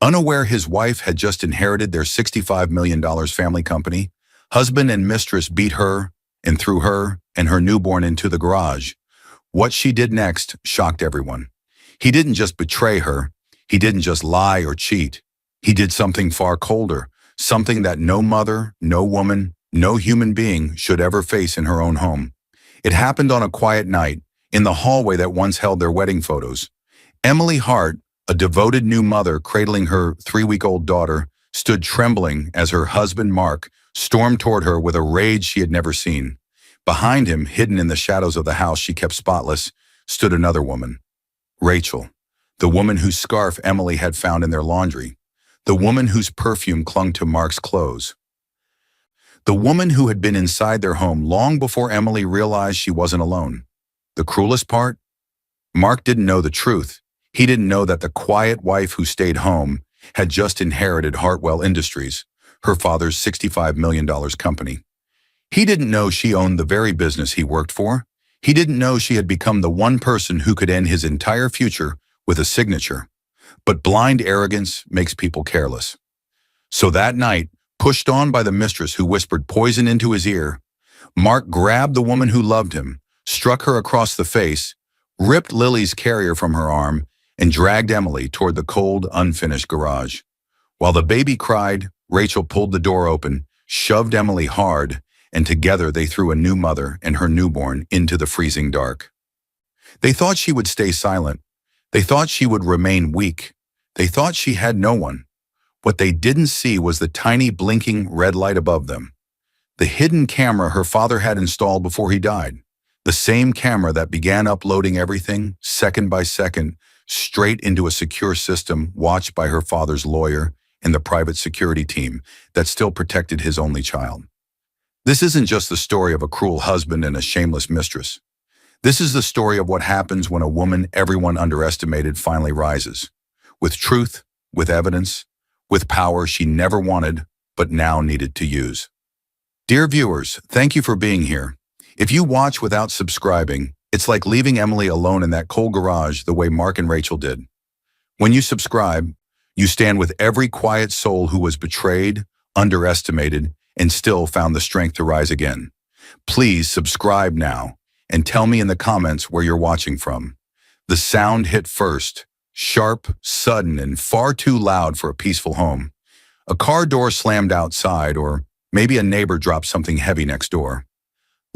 Unaware his wife had just inherited their $65 million family company, husband and mistress beat her and threw her and her newborn into the garage. What she did next shocked everyone. He didn't just betray her. He didn't just lie or cheat. He did something far colder, something that no mother, no woman, no human being should ever face in her own home. It happened on a quiet night, in the hallway that once held their wedding photos. Emily Hart, a devoted new mother cradling her 3-week-old daughter, stood trembling as her husband Mark stormed toward her with a rage she had never seen. Behind him, hidden in the shadows of the house she kept spotless, stood another woman. Rachel, the woman whose scarf Emily had found in their laundry, the woman whose perfume clung to Mark's clothes. The woman who had been inside their home long before Emily realized she wasn't alone. The cruelest part? Mark didn't know the truth. He didn't know that the quiet wife who stayed home had just inherited Hartwell Industries, her father's $65 million company. He didn't know she owned the very business he worked for. He didn't know she had become the one person who could end his entire future with a signature. But blind arrogance makes people careless. So that night, pushed on by the mistress who whispered poison into his ear, Mark grabbed the woman who loved him, struck her across the face, ripped Lily's carrier from her arm, and dragged Emily toward the cold, unfinished garage. While the baby cried, Rachel pulled the door open, shoved Emily hard, and together they threw a new mother and her newborn into the freezing dark. They thought she would stay silent. They thought she would remain weak. They thought she had no one. What they didn't see was the tiny blinking red light above them. The hidden camera her father had installed before he died. The same camera that began uploading everything, second by second, straight into a secure system watched by her father's lawyer and the private security team that still protected his only child. This isn't just the story of a cruel husband and a shameless mistress. This is the story of what happens when a woman everyone underestimated finally rises. With truth, with evidence, with power she never wanted, but now needed to use. Dear viewers, thank you for being here. If you watch without subscribing, it's like leaving Emily alone in that cold garage the way Mark and Rachel did. When you subscribe, you stand with every quiet soul who was betrayed, underestimated, and still found the strength to rise again. Please subscribe now and tell me in the comments where you're watching from. The sound hit first, sharp, sudden, and far too loud for a peaceful home. A car door slammed outside, or maybe a neighbor dropped something heavy next door.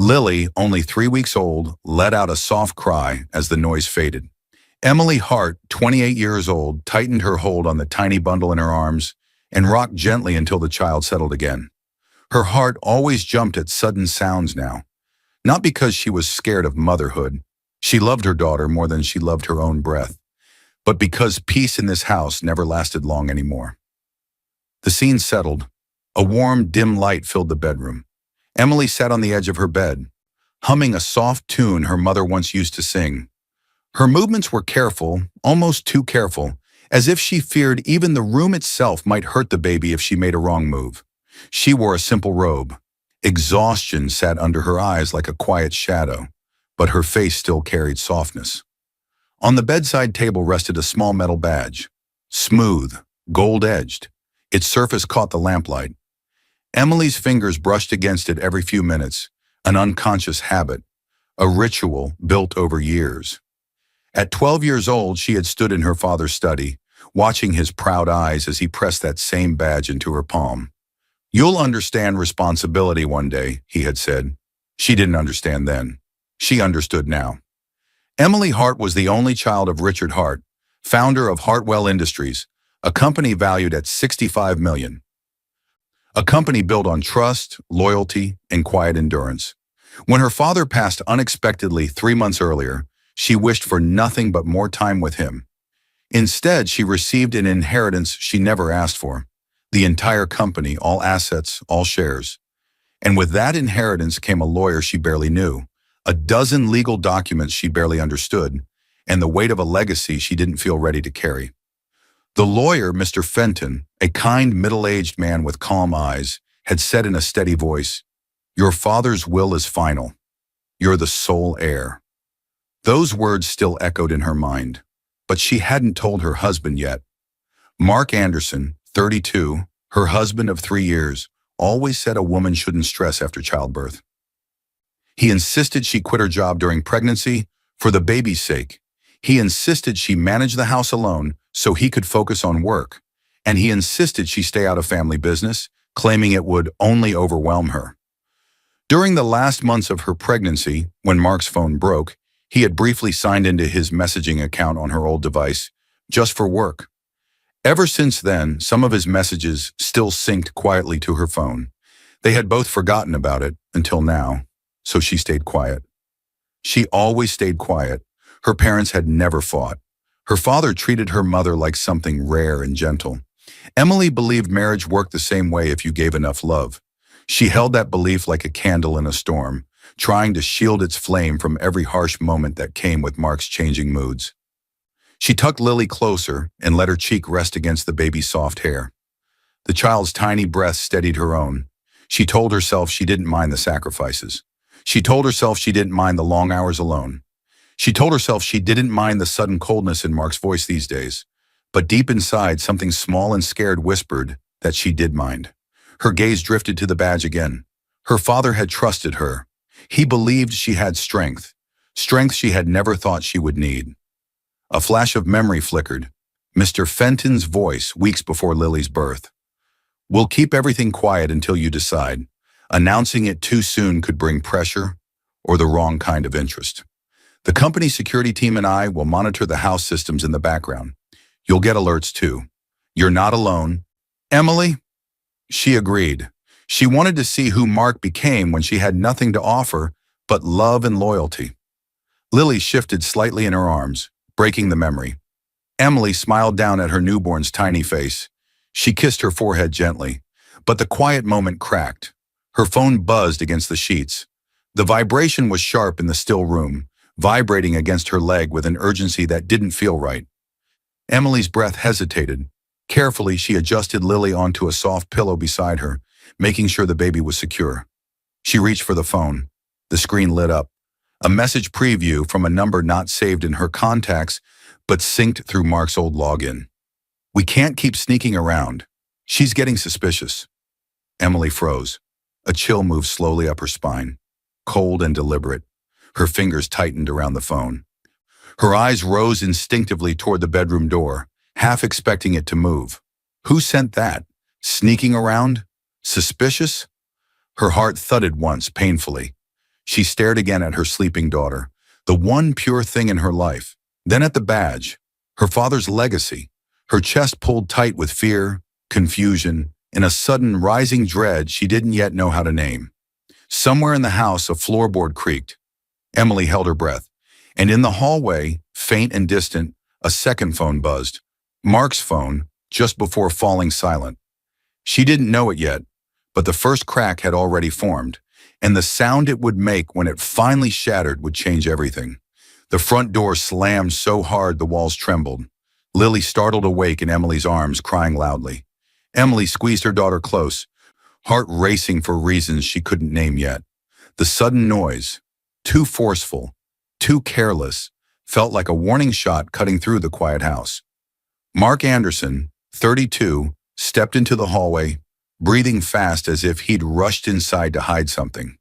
Lily, only 3 weeks old, let out a soft cry as the noise faded. Emily Hart, 28 years old, tightened her hold on the tiny bundle in her arms and rocked gently until the child settled again. Her heart always jumped at sudden sounds now. Not because she was scared of motherhood. She loved her daughter more than she loved her own breath. But because peace in this house never lasted long anymore. The scene settled. A warm, dim light filled the bedroom. Emily sat on the edge of her bed, humming a soft tune her mother once used to sing. Her movements were careful, almost too careful, as if she feared even the room itself might hurt the baby if she made a wrong move. She wore a simple robe. Exhaustion sat under her eyes like a quiet shadow, but her face still carried softness. On the bedside table rested a small metal badge, smooth, gold-edged. Its surface caught the lamplight. Emily's fingers brushed against it every few minutes, an unconscious habit, a ritual built over years. At 12 years old, she had stood in her father's study, watching his proud eyes as he pressed that same badge into her palm. "You'll understand responsibility one day," he had said. She didn't understand then. She understood now. Emily Hart was the only child of Richard Hart, founder of Hartwell Industries, a company valued at $65 million. A company built on trust, loyalty, and quiet endurance. When her father passed unexpectedly 3 months earlier, she wished for nothing but more time with him. Instead, she received an inheritance she never asked for. The entire company, all assets, all shares. And with that inheritance came a lawyer she barely knew, a dozen legal documents she barely understood, and the weight of a legacy she didn't feel ready to carry. The lawyer, Mr. Fenton, a kind middle-aged man with calm eyes, had said in a steady voice, "Your father's will is final. You're the sole heir." Those words still echoed in her mind, but she hadn't told her husband yet. Mark Anderson, 32, her husband of 3 years, always said a woman shouldn't stress after childbirth. He insisted she quit her job during pregnancy for the baby's sake. He insisted she manage the house alone so he could focus on work. And he insisted she stay out of family business, claiming it would only overwhelm her. During the last months of her pregnancy, when Mark's phone broke, he had briefly signed into his messaging account on her old device, just for work. Ever since then, some of his messages still synced quietly to her phone. They had both forgotten about it until now, so she stayed quiet. She always stayed quiet. Her parents had never fought. Her father treated her mother like something rare and gentle. Emily believed marriage worked the same way if you gave enough love. She held that belief like a candle in a storm, trying to shield its flame from every harsh moment that came with Mark's changing moods. She tucked Lily closer and let her cheek rest against the baby's soft hair. The child's tiny breath steadied her own. She told herself she didn't mind the sacrifices. She told herself she didn't mind the long hours alone. She told herself she didn't mind the sudden coldness in Mark's voice these days. But deep inside, something small and scared whispered that she did mind. Her gaze drifted to the badge again. Her father had trusted her. He believed she had strength she had never thought she would need. A flash of memory flickered. Mr. Fenton's voice weeks before Lily's birth. "We'll keep everything quiet until you decide. Announcing it too soon could bring pressure or the wrong kind of interest. The company security team and I will monitor the house systems in the background. You'll get alerts too. You're not alone." "Emily?" She agreed. She wanted to see who Mark became when she had nothing to offer but love and loyalty. Lily shifted slightly in her arms, breaking the memory. Emily smiled down at her newborn's tiny face. She kissed her forehead gently, but the quiet moment cracked. Her phone buzzed against the sheets. The vibration was sharp in the still room, vibrating against her leg with an urgency that didn't feel right. Emily's breath hesitated. Carefully, she adjusted Lily onto a soft pillow beside her, making sure the baby was secure. She reached for the phone. The screen lit up. A message preview from a number not saved in her contacts, but synced through Mark's old login. "We can't keep sneaking around. She's getting suspicious." Emily froze. A chill moved slowly up her spine, cold and deliberate. Her fingers tightened around the phone. Her eyes rose instinctively toward the bedroom door, half expecting it to move. Who sent that? Sneaking around? Suspicious? Her heart thudded once, painfully. She stared again at her sleeping daughter, the one pure thing in her life. Then at the badge, her father's legacy. Her chest pulled tight with fear, confusion, and a sudden rising dread she didn't yet know how to name. Somewhere in the house, a floorboard creaked. Emily held her breath. And in the hallway, faint and distant, a second phone buzzed. Mark's phone, just before falling silent. She didn't know it yet, but the first crack had already formed, and the sound it would make when it finally shattered would change everything. The front door slammed so hard the walls trembled. Lily startled awake in Emily's arms, crying loudly. Emily squeezed her daughter close, heart racing for reasons she couldn't name yet. The sudden noise, too forceful, too careless, felt like a warning shot cutting through the quiet house. Mark Anderson, 32, stepped into the hallway, breathing fast as if he'd rushed inside to hide something.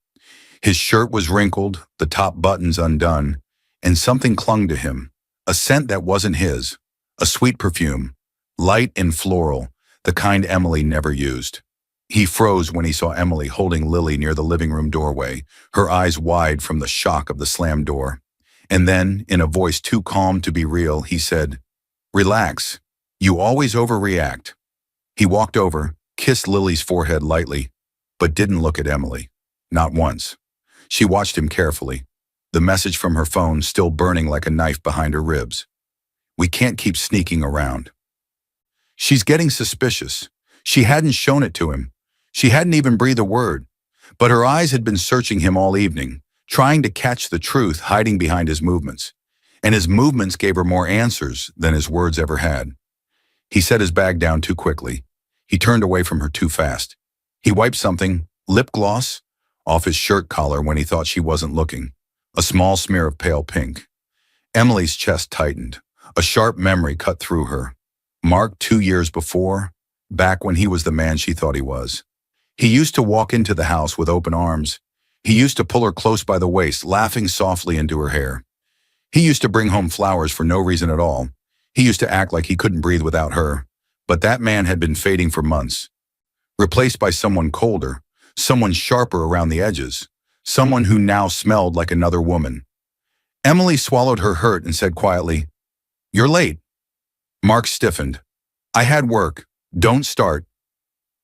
His shirt was wrinkled, the top buttons undone, and something clung to him, a scent that wasn't his, a sweet perfume, light and floral, the kind Emily never used. He froze when he saw Emily holding Lily near the living room doorway, her eyes wide from the shock of the slammed door. And then, in a voice too calm to be real, he said, "Relax. You always overreact." He walked over, kissed Lily's forehead lightly, but didn't look at Emily. Not once. She watched him carefully, the message from her phone still burning like a knife behind her ribs. "We can't keep sneaking around." She's getting suspicious. She hadn't shown it to him. She hadn't even breathed a word. But her eyes had been searching him all evening, trying to catch the truth hiding behind his movements. And his movements gave her more answers than his words ever had. He set his bag down too quickly. He turned away from her too fast. He wiped something, lip gloss, off his shirt collar when he thought she wasn't looking. A small smear of pale pink. Emily's chest tightened. A sharp memory cut through her. Mark 2 years before, back when he was the man she thought he was. He used to walk into the house with open arms. He used to pull her close by the waist, laughing softly into her hair. He used to bring home flowers for no reason at all. He used to act like he couldn't breathe without her. But that man had been fading for months, replaced by someone colder, someone sharper around the edges, someone who now smelled like another woman. Emily swallowed her hurt and said quietly, "You're late." Mark stiffened. "I had work. Don't start."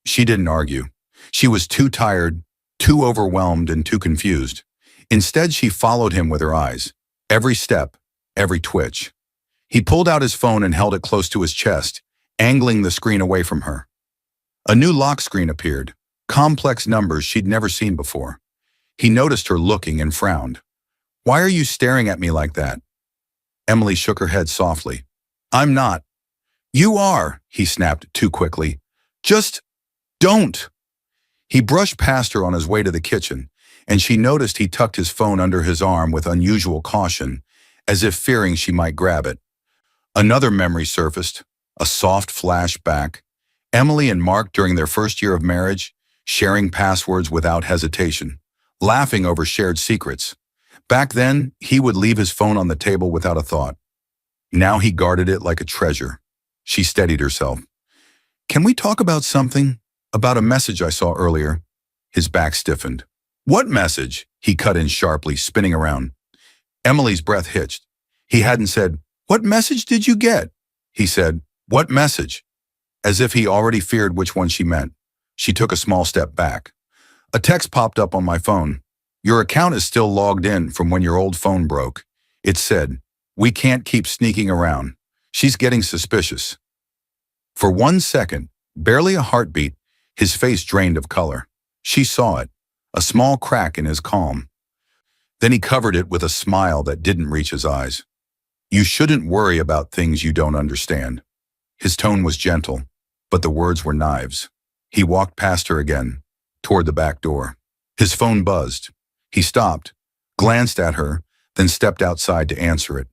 She didn't argue. She was too tired, too overwhelmed, and too confused. Instead, she followed him with her eyes, every step, every twitch. He pulled out his phone and held it close to his chest, angling the screen away from her. A new lock screen appeared, complex numbers she'd never seen before. He noticed her looking and frowned. "Why are you staring at me like that?" Emily shook her head softly. "I'm not." "You are," he snapped too quickly. "Just don't." He brushed past her on his way to the kitchen, and she noticed he tucked his phone under his arm with unusual caution, as if fearing she might grab it. Another memory surfaced, a soft flashback. Emily and Mark during their first year of marriage, sharing passwords without hesitation, laughing over shared secrets. Back then, he would leave his phone on the table without a thought. Now he guarded it like a treasure. She steadied herself. "Can we talk about something? About a message I saw earlier?" His back stiffened. "What message?" He cut in sharply, spinning around. Emily's breath hitched. He hadn't said, "What message did you get?" He said, "What message?" As if he already feared which one she meant. She took a small step back. "A text popped up on my phone. Your account is still logged in from when your old phone broke. It said, 'We can't keep sneaking around.' She's getting suspicious." For 1 second, barely a heartbeat, his face drained of color. She saw it, a small crack in his calm. Then he covered it with a smile that didn't reach his eyes. "You shouldn't worry about things you don't understand." His tone was gentle, but the words were knives. He walked past her again, toward the back door. His phone buzzed. He stopped, glanced at her, then stepped outside to answer it.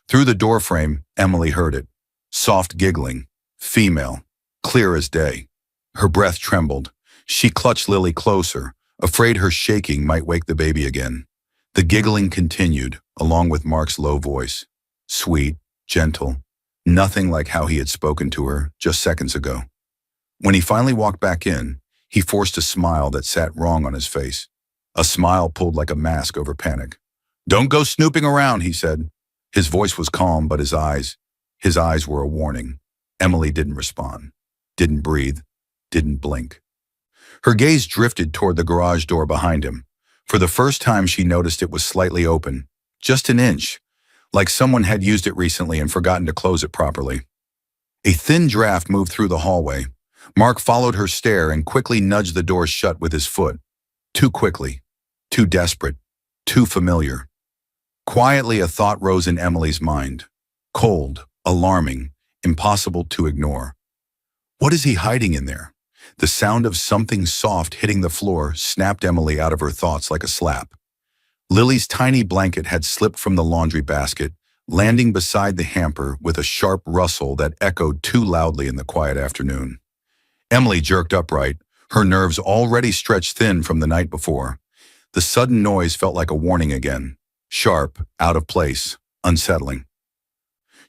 Through the doorframe, Emily heard it. Soft giggling, female, clear as day. Her breath trembled. She clutched Lily closer, afraid her shaking might wake the baby again. The giggling continued, along with Mark's low voice. Sweet, gentle, nothing like how he had spoken to her just seconds ago. When he finally walked back in, he forced a smile that sat wrong on his face. A smile pulled like a mask over panic. "Don't go snooping around," he said. His voice was calm, but his eyes were a warning. Emily didn't respond, didn't breathe, didn't blink. Her gaze drifted toward the garage door behind him. For the first time, she noticed it was slightly open, just an inch, like someone had used it recently and forgotten to close it properly. A thin draft moved through the hallway. Mark followed her stare and quickly nudged the door shut with his foot. Too quickly, too desperate, too familiar. Quietly, a thought rose in Emily's mind. Cold, alarming, impossible to ignore. What is he hiding in there? The sound of something soft hitting the floor snapped Emily out of her thoughts like a slap. Lily's tiny blanket had slipped from the laundry basket, landing beside the hamper with a sharp rustle that echoed too loudly in the quiet afternoon. Emily jerked upright, her nerves already stretched thin from the night before. The sudden noise felt like a warning again, sharp, out of place, unsettling.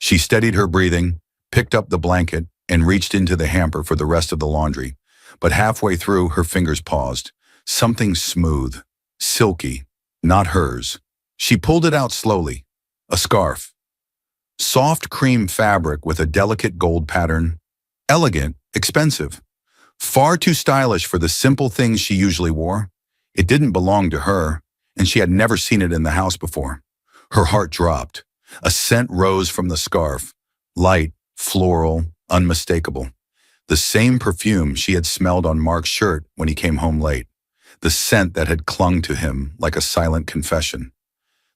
She steadied her breathing, picked up the blanket, and reached into the hamper for the rest of the laundry. But halfway through, her fingers paused. Something smooth, silky, not hers. She pulled it out slowly. A scarf. Soft cream fabric with a delicate gold pattern. Elegant, expensive. Far too stylish for the simple things she usually wore. It didn't belong to her, and she had never seen it in the house before. Her heart dropped. A scent rose from the scarf. Light, floral, unmistakable. The same perfume she had smelled on Mark's shirt when he came home late. The scent that had clung to him like a silent confession.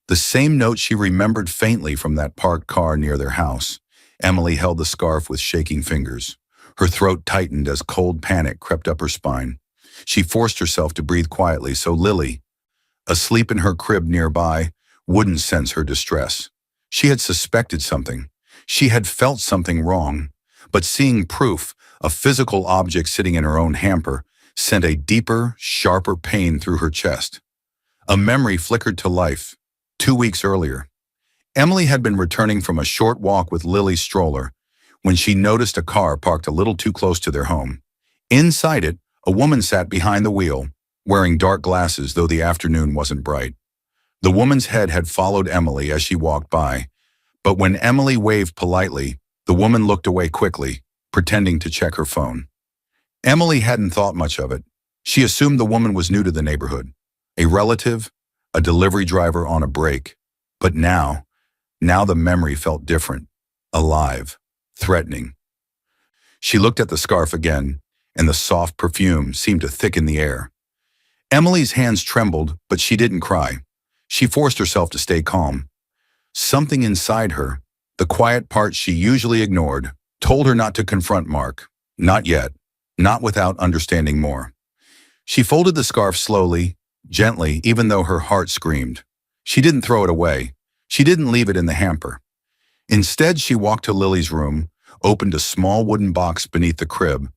The same note she remembered faintly from that parked car near their house. Emily held the scarf with shaking fingers. Her throat tightened as cold panic crept up her spine. She forced herself to breathe quietly so Lily, asleep in her crib nearby, wouldn't sense her distress. She had suspected something. She had felt something wrong, But seeing proof, a physical object sitting in her own hamper, sent a deeper, sharper pain through her chest. A memory flickered to life. 2 weeks earlier, Emily had been returning from a short walk with Lily's stroller when she noticed a car parked a little too close to their home. Inside it, a woman sat behind the wheel, wearing dark glasses though the afternoon wasn't bright. The woman's head had followed Emily as she walked by, but when Emily waved politely, the woman looked away quickly, pretending to check her phone. Emily hadn't thought much of it. She assumed the woman was new to the neighborhood, a relative, a delivery driver on a break. But now the memory felt different, alive, threatening. She looked at the scarf again, and the soft perfume seemed to thicken the air. Emily's hands trembled, but she didn't cry. She forced herself to stay calm. Something inside her, the quiet part she usually ignored, told her not to confront Mark. Not yet, not without understanding more. She folded the scarf slowly, gently, even though her heart screamed. She didn't throw it away. She didn't leave it in the hamper. Instead, she walked to Lily's room, opened a small wooden box beneath the crib,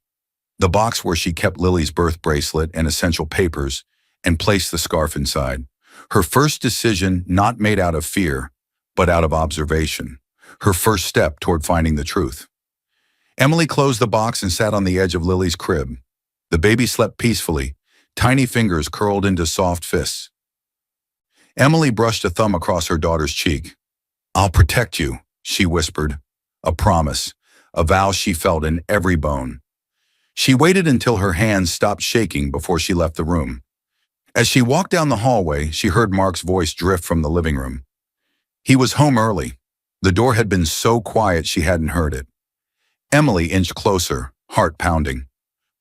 the box where she kept Lily's birth bracelet and essential papers, and placed the scarf inside. Her first decision not made out of fear, but out of observation. Her first step toward finding the truth. Emily closed the box and sat on the edge of Lily's crib. The baby slept peacefully, tiny fingers curled into soft fists. Emily brushed a thumb across her daughter's cheek. "I'll protect you," she whispered. A promise, a vow she felt in every bone. She waited until her hands stopped shaking before she left the room. As she walked down the hallway, she heard Mark's voice drift from the living room. He was home early. The door had been so quiet she hadn't heard it. Emily inched closer, heart pounding.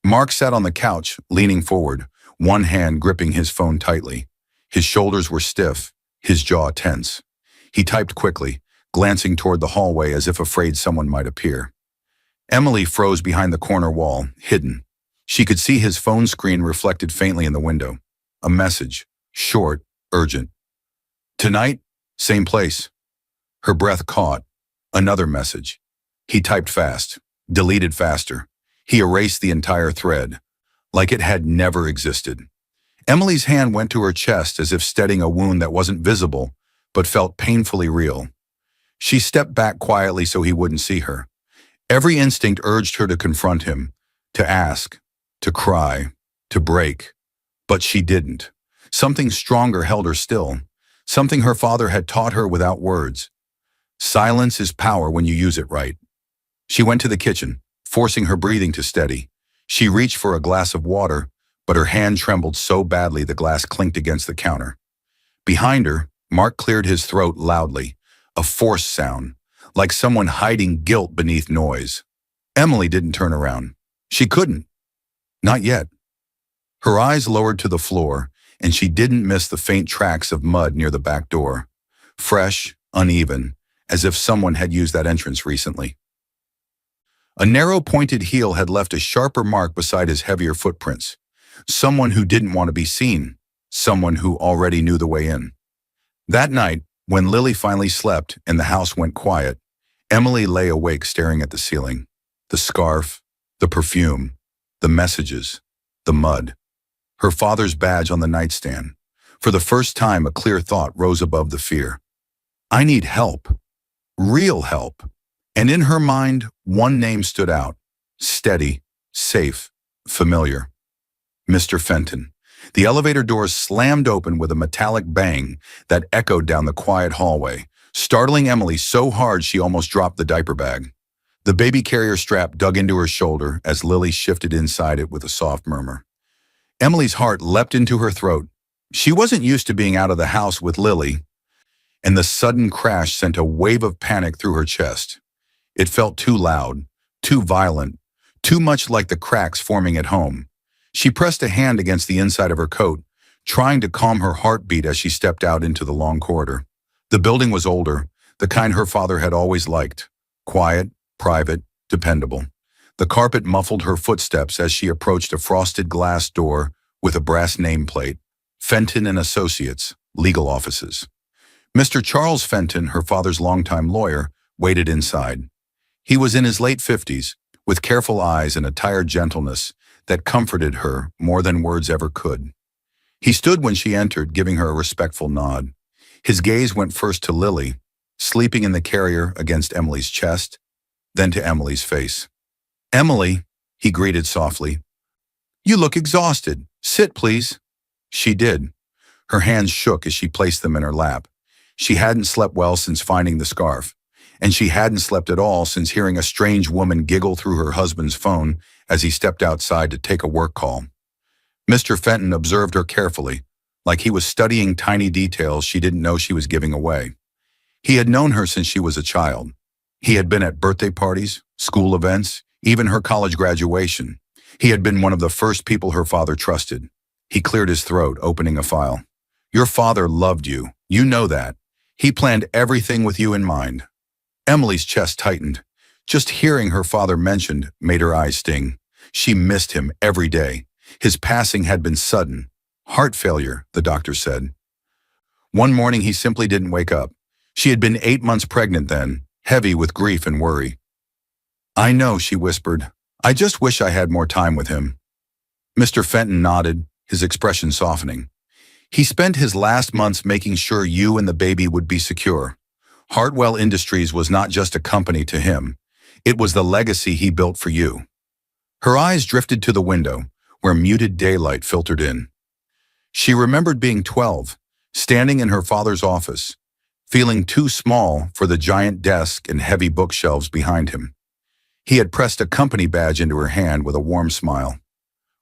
Mark sat on the couch, leaning forward, one hand gripping his phone tightly. His shoulders were stiff, his jaw tense. He typed quickly, glancing toward the hallway as if afraid someone might appear. Emily froze behind the corner wall, hidden. She could see his phone screen reflected faintly in the window. A message, short, urgent. "Tonight, same place." Her breath caught. Another message. He typed fast, deleted faster. He erased the entire thread, like it had never existed. Emily's hand went to her chest as if steadying a wound that wasn't visible, but felt painfully real. She stepped back quietly so he wouldn't see her. Every instinct urged her to confront him, to ask, to cry, to break. But she didn't. Something stronger held her still, something her father had taught her without words. Silence is power when you use it right. She went to the kitchen, forcing her breathing to steady. She reached for a glass of water, but her hand trembled so badly the glass clinked against the counter. Behind her, Mark cleared his throat loudly, a forced sound, like someone hiding guilt beneath noise. Emily didn't turn around. She couldn't. Not yet. Her eyes lowered to the floor, and she didn't miss the faint tracks of mud near the back door. Fresh, uneven, as if someone had used that entrance recently. A narrow pointed heel had left a sharper mark beside his heavier footprints. Someone who didn't want to be seen. Someone who already knew the way in. That night, when Lily finally slept and the house went quiet, Emily lay awake staring at the ceiling. The scarf, the perfume, the messages, the mud. Her father's badge on the nightstand. For the first time, a clear thought rose above the fear. I need help. Real help. And in her mind, one name stood out. Steady, safe, familiar. Mr. Fenton. The elevator doors slammed open with a metallic bang that echoed down the quiet hallway, startling Emily so hard she almost dropped the diaper bag. The baby carrier strap dug into her shoulder as Lily shifted inside it with a soft murmur. Emily's heart leapt into her throat. She wasn't used to being out of the house with Lily, and the sudden crash sent a wave of panic through her chest. It felt too loud, too violent, too much like the cracks forming at home. She pressed a hand against the inside of her coat, trying to calm her heartbeat as she stepped out into the long corridor. The building was older, the kind her father had always liked. Quiet, private, dependable. The carpet muffled her footsteps as she approached a frosted glass door with a brass nameplate. Fenton and Associates, Legal Offices. Mr. Charles Fenton, her father's longtime lawyer, waited inside. He was in his late 50s, with careful eyes and a tired gentleness that comforted her more than words ever could. He stood when she entered, giving her a respectful nod. His gaze went first to Lily, sleeping in the carrier against Emily's chest, then to Emily's face. "Emily," he greeted softly, "you look exhausted. Sit, please." She did. Her hands shook as she placed them in her lap. She hadn't slept well since finding the scarf, and she hadn't slept at all since hearing a strange woman giggle through her husband's phone as he stepped outside to take a work call. Mr. Fenton observed her carefully, like he was studying tiny details she didn't know she was giving away. He had known her since she was a child. He had been at birthday parties, school events, even her college graduation. He had been one of the first people her father trusted. He cleared his throat, opening a file. "Your father loved you. You know that. He planned everything with you in mind." Emily's chest tightened. Just hearing her father mentioned made her eyes sting. She missed him every day. His passing had been sudden. Heart failure, the doctor said. One morning he simply didn't wake up. She had been 8 months pregnant then, heavy with grief and worry. "I know," she whispered. "I just wish I had more time with him." Mr. Fenton nodded, his expression softening. "He spent his last months making sure you and the baby would be secure. Hartwell Industries was not just a company to him. It was the legacy he built for you." Her eyes drifted to the window, where muted daylight filtered in. She remembered being 12, standing in her father's office, feeling too small for the giant desk and heavy bookshelves behind him. He had pressed a company badge into her hand with a warm smile.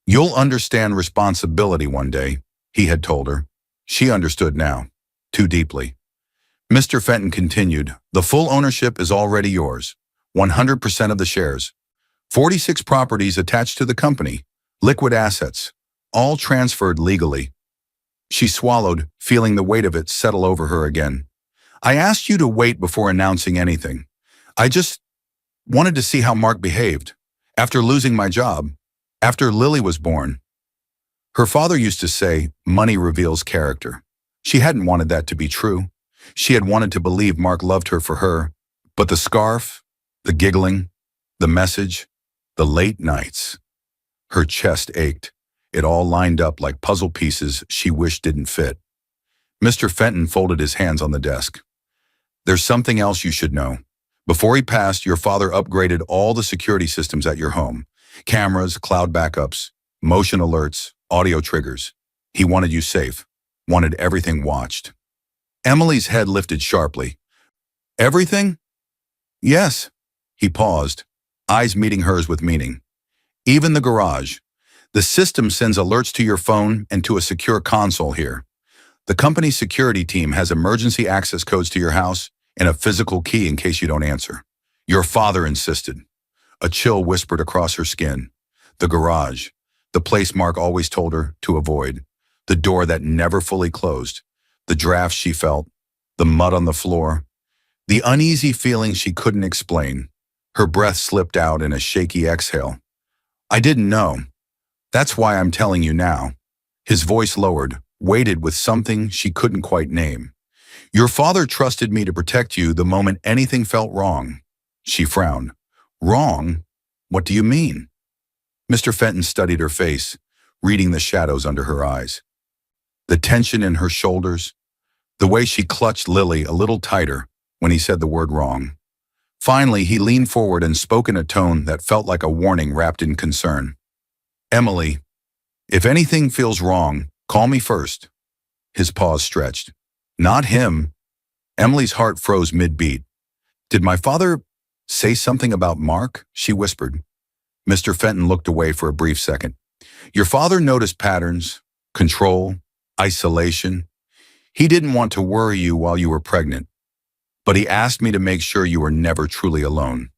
"You'll understand responsibility one day," he had told her. She understood now, too deeply. Mr. Fenton continued, "The full ownership is already yours, 100% of the shares. 46 properties attached to the company, liquid assets, all transferred legally." She swallowed, feeling the weight of it settle over her again. "I asked you to wait before announcing anything. I just wanted to see how Mark behaved. After losing my job, after Lily was born." Her father used to say, "Money reveals character." She hadn't wanted that to be true. She had wanted to believe Mark loved her for her, but the scarf, the giggling, the message, the late nights. Her chest ached. It all lined up like puzzle pieces she wished didn't fit. Mr. Fenton folded his hands on the desk. "There's something else you should know. Before he passed, your father upgraded all the security systems at your home. Cameras, cloud backups, motion alerts, audio triggers. He wanted you safe, wanted everything watched." Emily's head lifted sharply. "Everything?" "Yes." He paused, eyes meeting hers with meaning. "Even the garage. The system sends alerts to your phone and to a secure console here. The company's security team has emergency access codes to your house and a physical key in case you don't answer. Your father insisted." A chill whispered across her skin. The garage, the place Mark always told her to avoid, the door that never fully closed, the draft she felt, the mud on the floor, the uneasy feeling she couldn't explain. Her breath slipped out in a shaky exhale. "I didn't know. That's why I'm telling you now." His voice lowered, weighted with something she couldn't quite name. "Your father trusted me to protect you the moment anything felt wrong." She frowned. "Wrong? What do you mean?" Mr. Fenton studied her face, reading the shadows under her eyes. The tension in her shoulders, the way she clutched Lily a little tighter when he said the word wrong. Finally, he leaned forward and spoke in a tone that felt like a warning wrapped in concern. "Emily, if anything feels wrong, call me first." His paws stretched. "Not him." Emily's heart froze mid-beat. "Did my father say something about Mark?" she whispered. Mr. Fenton looked away for a brief second. "Your father noticed patterns, control, isolation. He didn't want to worry you while you were pregnant, but he asked me to make sure you were never truly alone."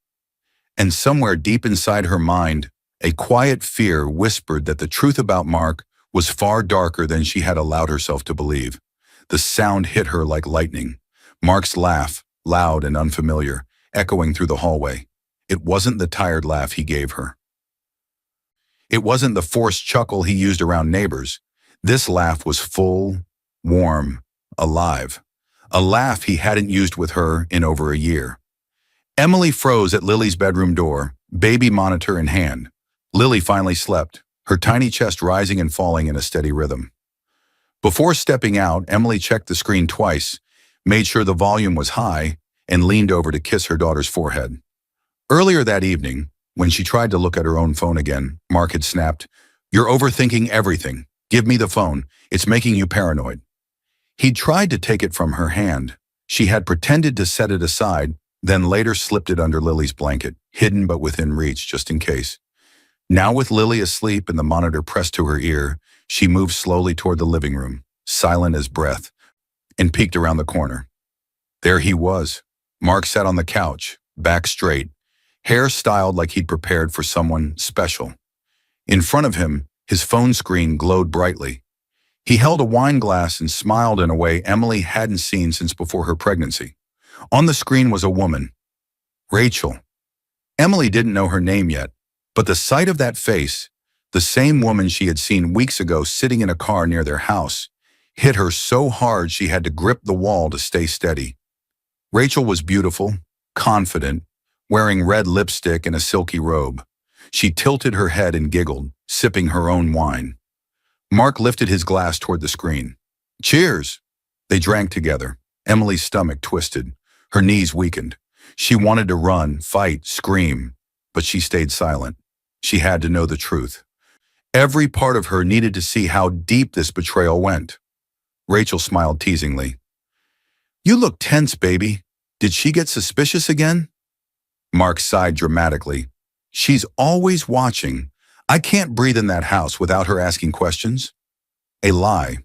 And somewhere deep inside her mind, a quiet fear whispered that the truth about Mark was far darker than she had allowed herself to believe. The sound hit her like lightning. Mark's laugh, loud and unfamiliar, echoing through the hallway. It wasn't the tired laugh he gave her. It wasn't the forced chuckle he used around neighbors. This laugh was full, warm, alive. A laugh he hadn't used with her in over a year. Emily froze at Lily's bedroom door, baby monitor in hand. Lily finally slept, her tiny chest rising and falling in a steady rhythm. Before stepping out, Emily checked the screen twice, made sure the volume was high, and leaned over to kiss her daughter's forehead. Earlier that evening, when she tried to look at her own phone again, Mark had snapped, "You're overthinking everything. Give me the phone. It's making you paranoid." He'd tried to take it from her hand. She had pretended to set it aside, then later slipped it under Lily's blanket, hidden but within reach just in case. Now with Lily asleep and the monitor pressed to her ear, she moved slowly toward the living room, silent as breath, and peeked around the corner. There he was. Mark sat on the couch, back straight, hair styled like he'd prepared for someone special. In front of him, his phone screen glowed brightly. He held a wine glass and smiled in a way Emily hadn't seen since before her pregnancy. On the screen was a woman, Rachel. Emily didn't know her name yet, but the sight of that face, the same woman she had seen weeks ago sitting in a car near their house, hit her so hard she had to grip the wall to stay steady. Rachel was beautiful, confident, wearing red lipstick and a silky robe. She tilted her head and giggled, sipping her own wine. Mark lifted his glass toward the screen. "Cheers!" They drank together. Emily's stomach twisted. Her knees weakened. She wanted to run, fight, scream, but she stayed silent. She had to know the truth. Every part of her needed to see how deep this betrayal went. Rachel smiled teasingly. "You look tense, baby. Did she get suspicious again?" Mark sighed dramatically. "She's always watching. I can't breathe in that house without her asking questions." A lie.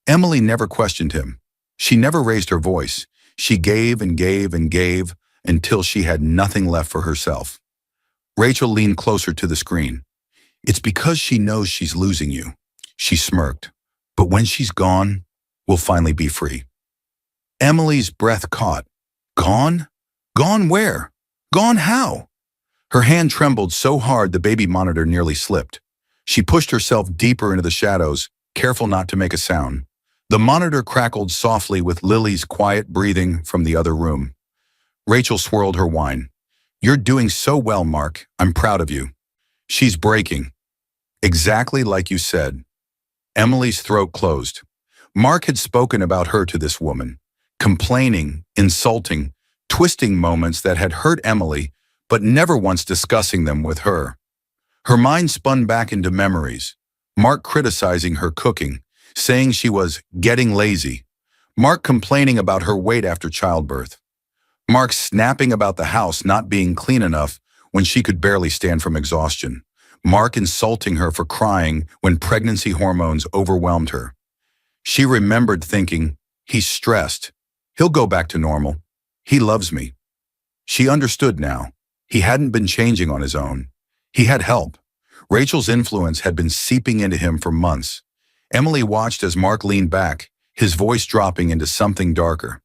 Emily never questioned him. She never raised her voice. She gave and gave and gave until she had nothing left for herself. Rachel leaned closer to the screen. "It's because she knows she's losing you." She smirked. "But when she's gone, we'll finally be free." Emily's breath caught. Gone? Gone where? Gone how? Her hand trembled so hard the baby monitor nearly slipped. She pushed herself deeper into the shadows, careful not to make a sound. The monitor crackled softly with Lily's quiet breathing from the other room. Rachel swirled her wine. "You're doing so well, Mark. I'm proud of you." "She's breaking." "Exactly like you said." Emily's throat closed. Mark had spoken about her to this woman, complaining, insulting, twisting moments that had hurt Emily, but never once discussing them with her. Her mind spun back into memories. Mark criticizing her cooking, saying she was getting lazy. Mark complaining about her weight after childbirth. Mark snapping about the house not being clean enough when she could barely stand from exhaustion. Mark insulting her for crying when pregnancy hormones overwhelmed her. She remembered thinking, "He's stressed. He'll go back to normal. He loves me." She understood now. He hadn't been changing on his own. He had help. Rachel's influence had been seeping into him for months. Emily watched as Mark leaned back, his voice dropping into something darker.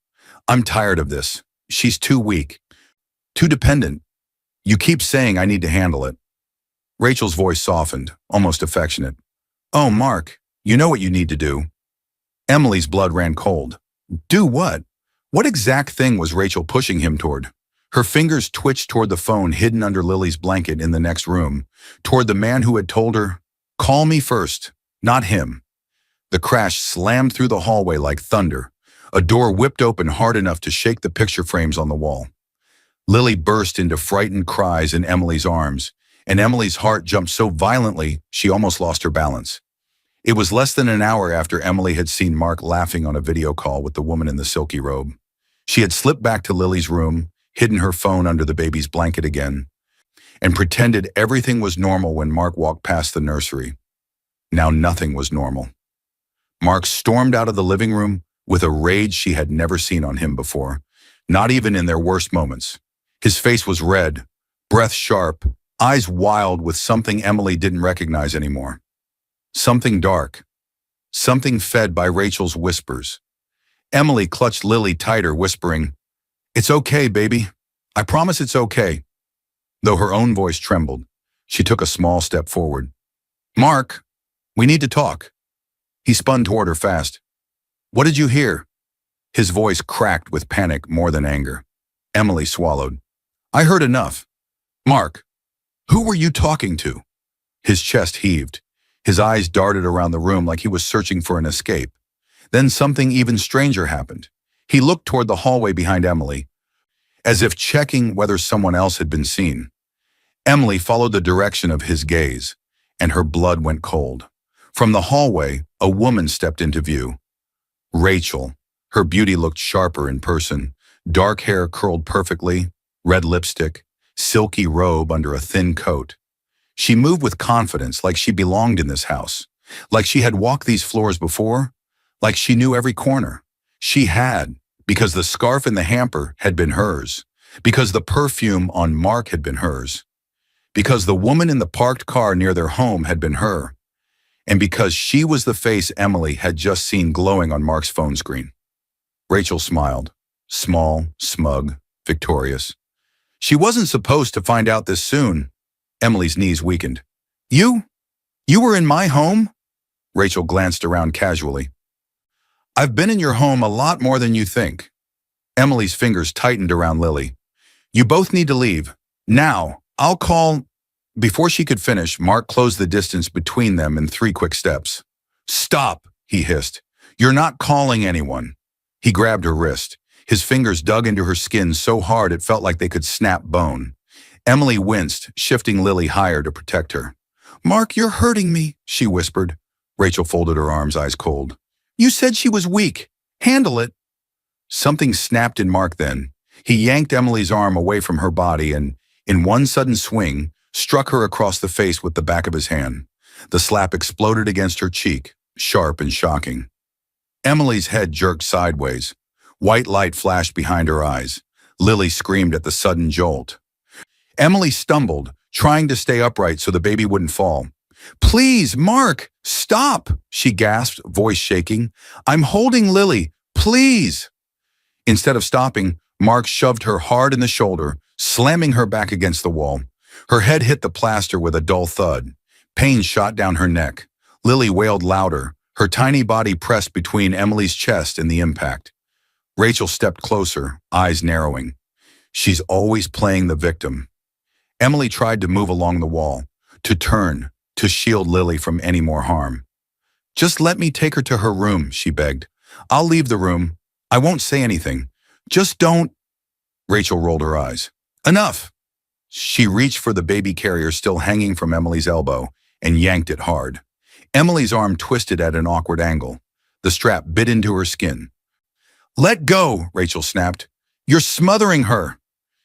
"I'm tired of this. She's too weak. Too dependent. You keep saying I need to handle it." Rachel's voice softened, almost affectionate. "Oh, Mark, you know what you need to do." Emily's blood ran cold. Do what? What exact thing was Rachel pushing him toward? Her fingers twitched toward the phone hidden under Lily's blanket in the next room, toward the man who had told her, "Call me first, not him." The crash slammed through the hallway like thunder. A door whipped open hard enough to shake the picture frames on the wall. Lily burst into frightened cries in Emily's arms, and Emily's heart jumped so violently she almost lost her balance. It was less than an hour after Emily had seen Mark laughing on a video call with the woman in the silky robe. She had slipped back to Lily's room, hidden her phone under the baby's blanket again, and pretended everything was normal when Mark walked past the nursery. Now nothing was normal. Mark stormed out of the living room with a rage she had never seen on him before, not even in their worst moments. His face was red, breath sharp, eyes wild with something Emily didn't recognize anymore. Something dark. Something fed by Rachel's whispers. Emily clutched Lily tighter, whispering, "It's okay, baby. I promise it's okay." Though her own voice trembled, she took a small step forward. "Mark, we need to talk." He spun toward her fast. "What did you hear?" His voice cracked with panic more than anger. Emily swallowed. "I heard enough." "Mark." Who were you talking to? His chest heaved. His eyes darted around the room like he was searching for an escape. Then something even stranger happened. He looked toward the hallway behind Emily, as if checking whether someone else had been seen. Emily followed the direction of his gaze, and her blood went cold. From the hallway, a woman stepped into view. Rachel. Her beauty looked sharper in person. Dark hair curled perfectly, red lipstick, silky robe under a thin coat. She moved with confidence, like she belonged in this house, like she had walked these floors before, like she knew every corner. She had, because the scarf in the hamper had been hers, because the perfume on Mark had been hers, because the woman in the parked car near their home had been her, and because she was the face Emily had just seen glowing on Mark's phone screen. Rachel smiled, small, smug, victorious. She wasn't supposed to find out this soon. Emily's knees weakened. You were in my home? Rachel glanced around casually. I've been in your home a lot more than you think. Emily's fingers tightened around Lily. You both need to leave. Now, I'll call... Before she could finish, Mark closed the distance between them in 3 quick steps. Stop, he hissed. You're not calling anyone. He grabbed her wrist. His fingers dug into her skin so hard it felt like they could snap bone. Emily winced, shifting Lily higher to protect her. Mark, you're hurting me, she whispered. Rachel folded her arms, eyes cold. You said she was weak. Handle it. Something snapped in Mark then. He yanked Emily's arm away from her body and, in one sudden swing, struck her across the face with the back of his hand. The slap exploded against her cheek, sharp and shocking. Emily's head jerked sideways. White light flashed behind her eyes. Lily screamed at the sudden jolt. Emily stumbled, trying to stay upright so the baby wouldn't fall. Please, Mark, stop, she gasped, voice shaking. I'm holding Lily, please. Instead of stopping, Mark shoved her hard in the shoulder, slamming her back against the wall. Her head hit the plaster with a dull thud. Pain shot down her neck. Lily wailed louder, her tiny body pressed between Emily's chest and the impact. Rachel stepped closer, eyes narrowing. She's always playing the victim. Emily tried to move along the wall, to turn, to shield Lily from any more harm. Just let me take her to her room, she begged. I'll leave the room. I won't say anything. Just don't... Rachel rolled her eyes. Enough! She reached for the baby carrier still hanging from Emily's elbow and yanked it hard. Emily's arm twisted at an awkward angle. The strap bit into her skin. Let go, Rachel snapped. You're smothering her.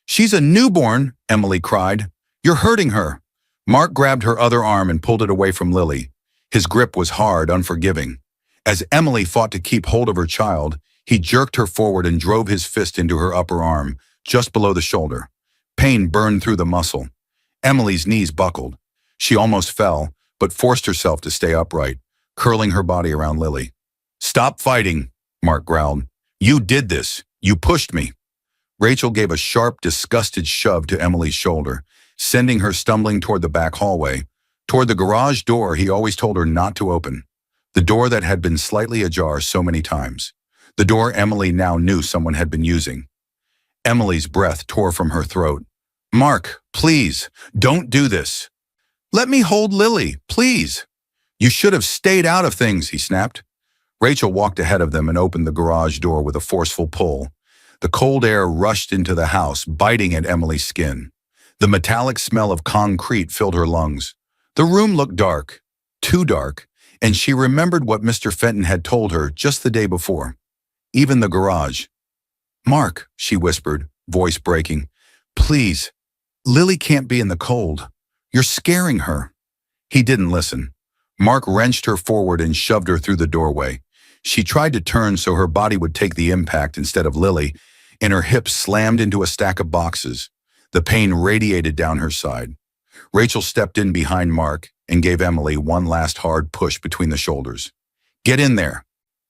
She's a newborn, Emily cried. You're hurting her. Mark grabbed her other arm and pulled it away from Lily. His grip was hard, unforgiving. As Emily fought to keep hold of her child, he jerked her forward and drove his fist into her upper arm, just below the shoulder. Pain burned through the muscle. Emily's knees buckled. She almost fell, but forced herself to stay upright, curling her body around Lily. Stop fighting, Mark growled. You did this. You pushed me. Rachel gave a sharp, disgusted shove to Emily's shoulder, sending her stumbling toward the back hallway, toward the garage door he always told her not to open, the door that had been slightly ajar so many times, the door Emily now knew someone had been using. Emily's breath tore from her throat. Mark, please, don't do this. Let me hold Lily, please. You should have stayed out of things, he snapped. Rachel walked ahead of them and opened the garage door with a forceful pull. The cold air rushed into the house, biting at Emily's skin. The metallic smell of concrete filled her lungs. The room looked dark, too dark, and she remembered what Mr. Fenton had told her just the day before. Even the garage. Mark, she whispered, voice breaking, please, Lily can't be in the cold. You're scaring her. He didn't listen. Mark wrenched her forward and shoved her through the doorway. She tried to turn so her body would take the impact instead of Lily, and her hips slammed into a stack of boxes. The pain radiated down her side. Rachel stepped in behind Mark and gave Emily one last hard push between the shoulders. Get in there.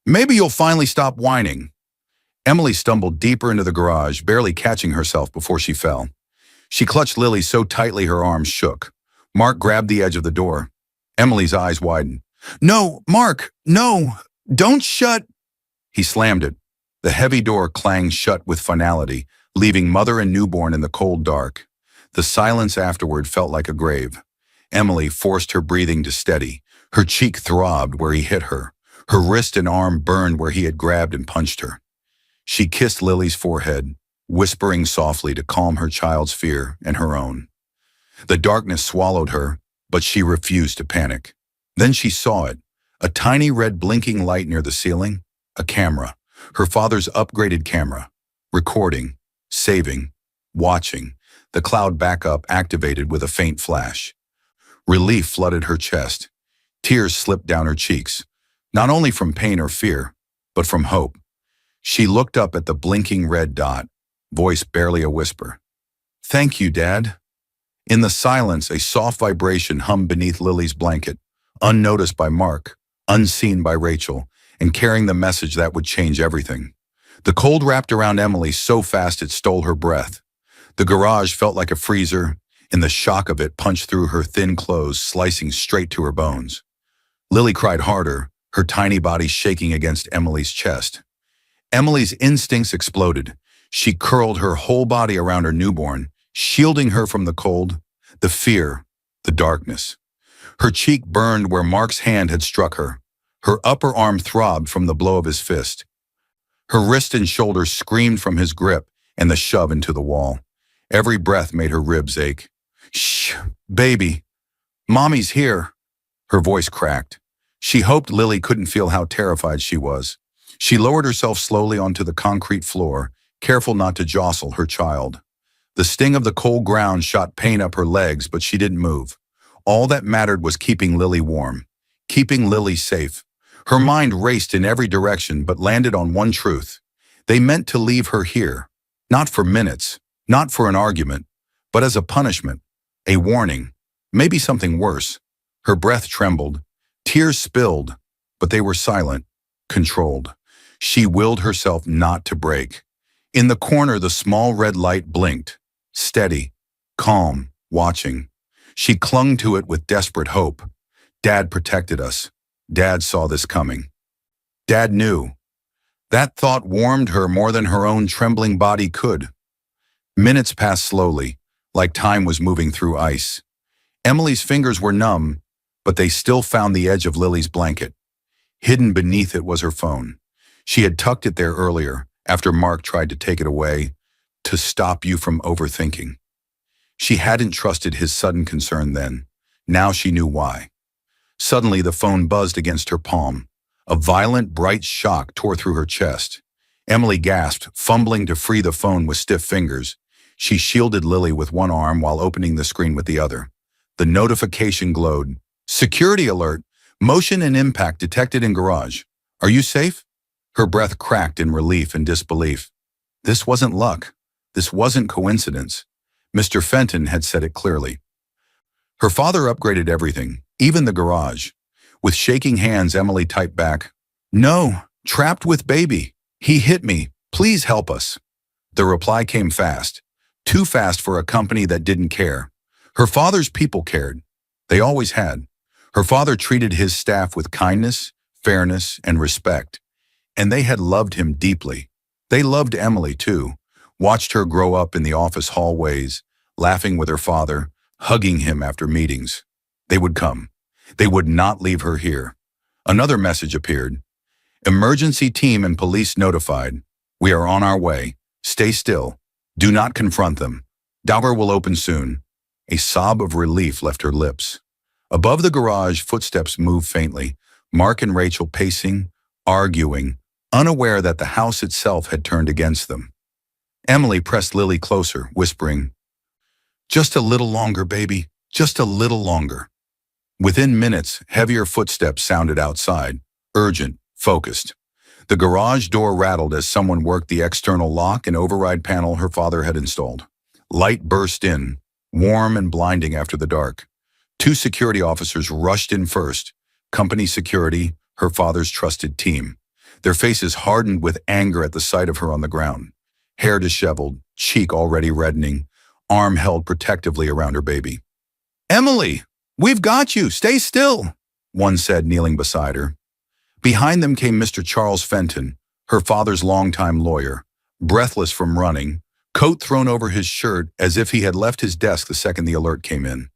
Maybe you'll finally stop whining. Emily stumbled deeper into the garage, barely catching herself before she fell. She clutched Lily so tightly her arms shook. Mark grabbed the edge of the door. Emily's eyes widened. No, Mark, no, don't shut. He slammed it. The heavy door clanged shut with finality, leaving mother and newborn in the cold dark. The silence afterward felt like a grave. Emily forced her breathing to steady. Her cheek throbbed where he hit her. Her wrist and arm burned where he had grabbed and punched her. She kissed Lily's forehead, whispering softly to calm her child's fear and her own. The darkness swallowed her, but she refused to panic. Then she saw it, a tiny red blinking light near the ceiling, a camera, her father's upgraded camera, recording, saving, watching, the cloud backup activated with a faint flash. Relief flooded her chest. Tears slipped down her cheeks, not only from pain or fear, but from hope. She looked up at the blinking red dot, voice barely a whisper. "Thank you, Dad." In the silence, a soft vibration hummed beneath Lily's blanket, unnoticed by Mark, unseen by Rachel, and carrying the message that would change everything. The cold wrapped around Emily so fast it stole her breath. The garage felt like a freezer, and the shock of it punched through her thin clothes, slicing straight to her bones. Lily cried harder, her tiny body shaking against Emily's chest. Emily's instincts exploded. She curled her whole body around her newborn, shielding her from the cold, the fear, the darkness. Her cheek burned where Mark's hand had struck her. Her upper arm throbbed from the blow of his fist. Her wrist and shoulder screamed from his grip and the shove into the wall. Every breath made her ribs ache. "Shh, baby. Mommy's here." Her voice cracked. She hoped Lily couldn't feel how terrified she was. She lowered herself slowly onto the concrete floor, careful not to jostle her child. The sting of the cold ground shot pain up her legs, but she didn't move. All that mattered was keeping Lily warm, keeping Lily safe. Her mind raced in every direction but landed on one truth. They meant to leave her here, not for minutes, not for an argument, but as a punishment, a warning, maybe something worse. Her breath trembled, tears spilled, but they were silent, controlled. She willed herself not to break. In the corner, the small red light blinked, steady, calm, watching. She clung to it with desperate hope. Dad protected us. Dad saw this coming. Dad knew. That thought warmed her more than her own trembling body could. Minutes passed slowly, like time was moving through ice. Emily's fingers were numb, but they still found the edge of Lily's blanket. Hidden beneath it was her phone. She had tucked it there earlier, after Mark tried to take it away, to stop you from overthinking. She hadn't trusted his sudden concern then. Now she knew why. Suddenly the phone buzzed against her palm. A violent, bright shock tore through her chest. Emily gasped, fumbling to free the phone with stiff fingers. She shielded Lily with one arm while opening the screen with the other. The notification glowed. "Security alert! Motion and impact detected in garage. Are you safe?" Her breath cracked in relief and disbelief. This wasn't luck. This wasn't coincidence. Mr. Fenton had said it clearly. Her father upgraded everything, even the garage. With shaking hands, Emily typed back, "No, trapped with baby. He hit me. Please help us." The reply came fast. Too fast for a company that didn't care. Her father's people cared. They always had. Her father treated his staff with kindness, fairness, and respect. And they had loved him deeply. They loved Emily too, watched her grow up in the office hallways, laughing with her father, hugging him after meetings. They would come. They would not leave her here. Another message appeared. "Emergency team and police notified. We are on our way. Stay still. Do not confront them. Door will open soon." A sob of relief left her lips. Above the garage, footsteps moved faintly. Mark and Rachel pacing, arguing, unaware that the house itself had turned against them. Emily pressed Lily closer, whispering, "Just a little longer, baby. Just a little longer." Within minutes, heavier footsteps sounded outside, urgent, focused. The garage door rattled as someone worked the external lock and override panel her father had installed. Light burst in, warm and blinding after the dark. Two security officers rushed in first, company security, her father's trusted team. Their faces hardened with anger at the sight of her on the ground. Hair disheveled, cheek already reddening, arm held protectively around her baby. "Emily, we've got you. Stay still," one said, kneeling beside her. Behind them came Mr. Charles Fenton, her father's longtime lawyer, breathless from running, coat thrown over his shirt as if he had left his desk the second the alert came in.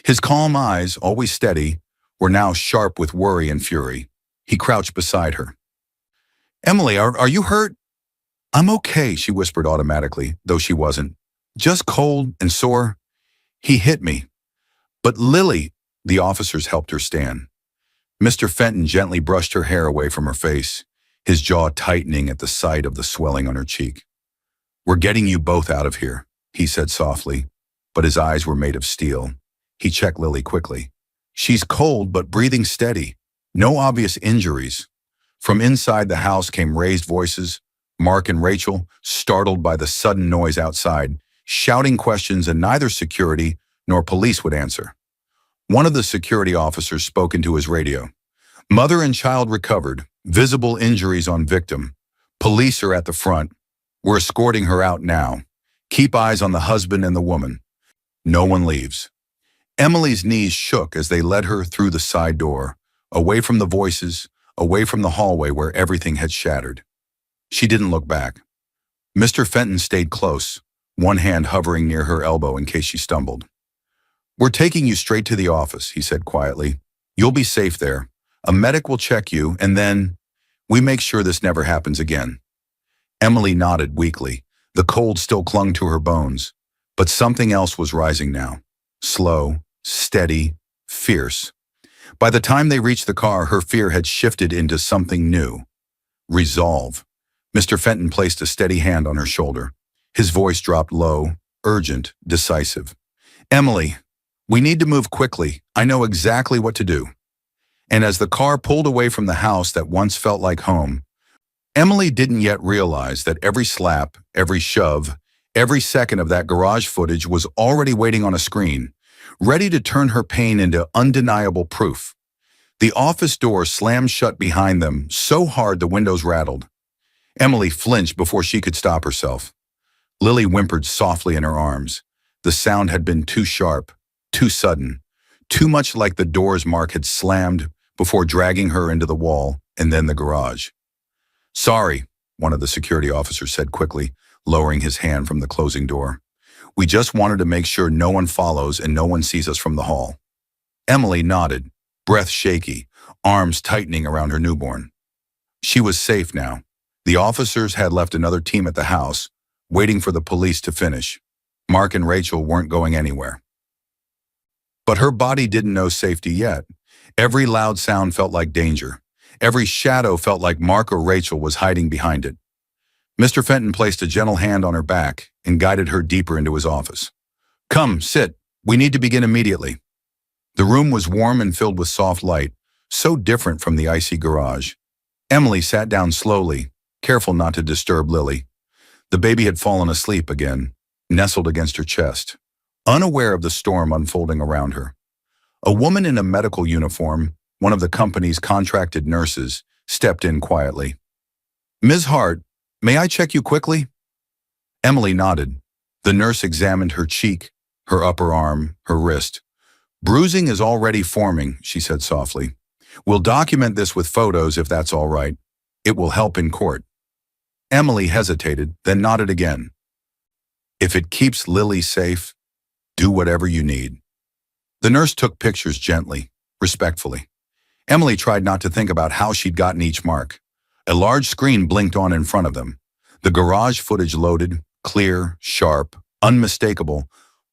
His calm eyes, always steady, were now sharp with worry and fury. He crouched beside her. "Emily, are you hurt?" "I'm okay," she whispered automatically, though she wasn't. "Just cold and sore. He hit me." "But Lily," the officers helped her stand. Mr. Fenton gently brushed her hair away from her face, his jaw tightening at the sight of the swelling on her cheek. "We're getting you both out of here," he said softly, but his eyes were made of steel. He checked Lily quickly. "She's cold but breathing steady. No obvious injuries." From inside the house came raised voices, Mark and Rachel, startled by the sudden noise outside, shouting questions, and neither security nor police would answer. One of the security officers spoke into his radio. "Mother and child recovered. Visible injuries on victim. Police are at the front. We're escorting her out now. Keep eyes on the husband and the woman. No one leaves." Emily's knees shook as they led her through the side door, away from the voices, away from the hallway where everything had shattered. She didn't look back. Mr. Fenton stayed close, one hand hovering near her elbow in case she stumbled. "We're taking you straight to the office," he said quietly. "You'll be safe there. A medic will check you, and then we make sure this never happens again." Emily nodded weakly. The cold still clung to her bones, but something else was rising now. Slow, steady, fierce. By the time they reached the car, her fear had shifted into something new. Resolve. Mr. Fenton placed a steady hand on her shoulder. His voice dropped low, urgent, decisive. "Emily, we need to move quickly. I know exactly what to do." And as the car pulled away from the house that once felt like home, Emily didn't yet realize that every slap, every shove, every second of that garage footage was already waiting on a screen, ready to turn her pain into undeniable proof. The office door slammed shut behind them so hard the windows rattled. Emily flinched before she could stop herself. Lily whimpered softly in her arms. The sound had been too sharp, too sudden, too much like the doors Mark had slammed before dragging her into the wall and then the garage. "Sorry," one of the security officers said quickly, lowering his hand from the closing door. "We just wanted to make sure no one follows and no one sees us from the hall." Emily nodded, breath shaky, arms tightening around her newborn. She was safe now. The officers had left another team at the house, waiting for the police to finish. Mark and Rachel weren't going anywhere. But her body didn't know safety yet. Every loud sound felt like danger. Every shadow felt like Mark or Rachel was hiding behind it. Mr. Fenton placed a gentle hand on her back and guided her deeper into his office. "Come, sit. We need to begin immediately." The room was warm and filled with soft light, so different from the icy garage. Emily sat down slowly, careful not to disturb Lily. The baby had fallen asleep again, nestled against her chest, unaware of the storm unfolding around her. A woman in a medical uniform, one of the company's contracted nurses, stepped in quietly. "Ms. Hart, may I check you quickly?" Emily nodded. The nurse examined her cheek, her upper arm, her wrist. "Bruising is already forming," she said softly. "We'll document this with photos if that's all right. It will help in court." Emily hesitated, then nodded again. "If it keeps Lily safe, do whatever you need." The nurse took pictures gently, respectfully. Emily tried not to think about how she'd gotten each mark. A large screen blinked on in front of them. The garage footage loaded, clear, sharp, unmistakable,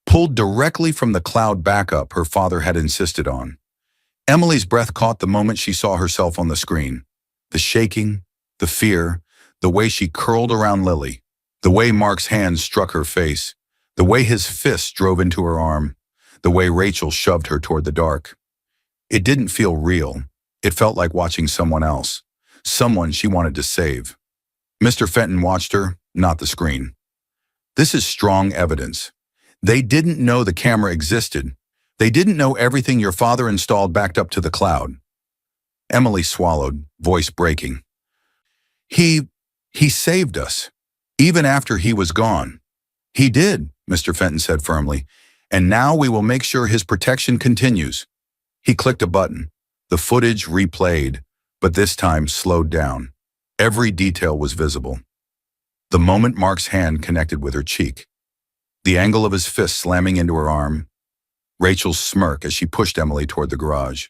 pulled directly from the cloud backup her father had insisted on. Emily's breath caught the moment she saw herself on the screen. The shaking, the fear, the way she curled around Lily, the way Mark's hands struck her face, the way his fist drove into her arm, the way Rachel shoved her toward the dark. It didn't feel real. It felt like watching someone else, someone she wanted to save. Mr. Fenton watched her, not the screen. "This is strong evidence. They didn't know the camera existed. They didn't know everything your father installed backed up to the cloud." Emily swallowed, voice breaking. He saved us, even after he was gone." "He did," Mr. Fenton said firmly, "and now we will make sure his protection continues." He clicked a button. The footage replayed, but this time slowed down. Every detail was visible. The moment Mark's hand connected with her cheek, the angle of his fist slamming into her arm, Rachel's smirk as she pushed Emily toward the garage,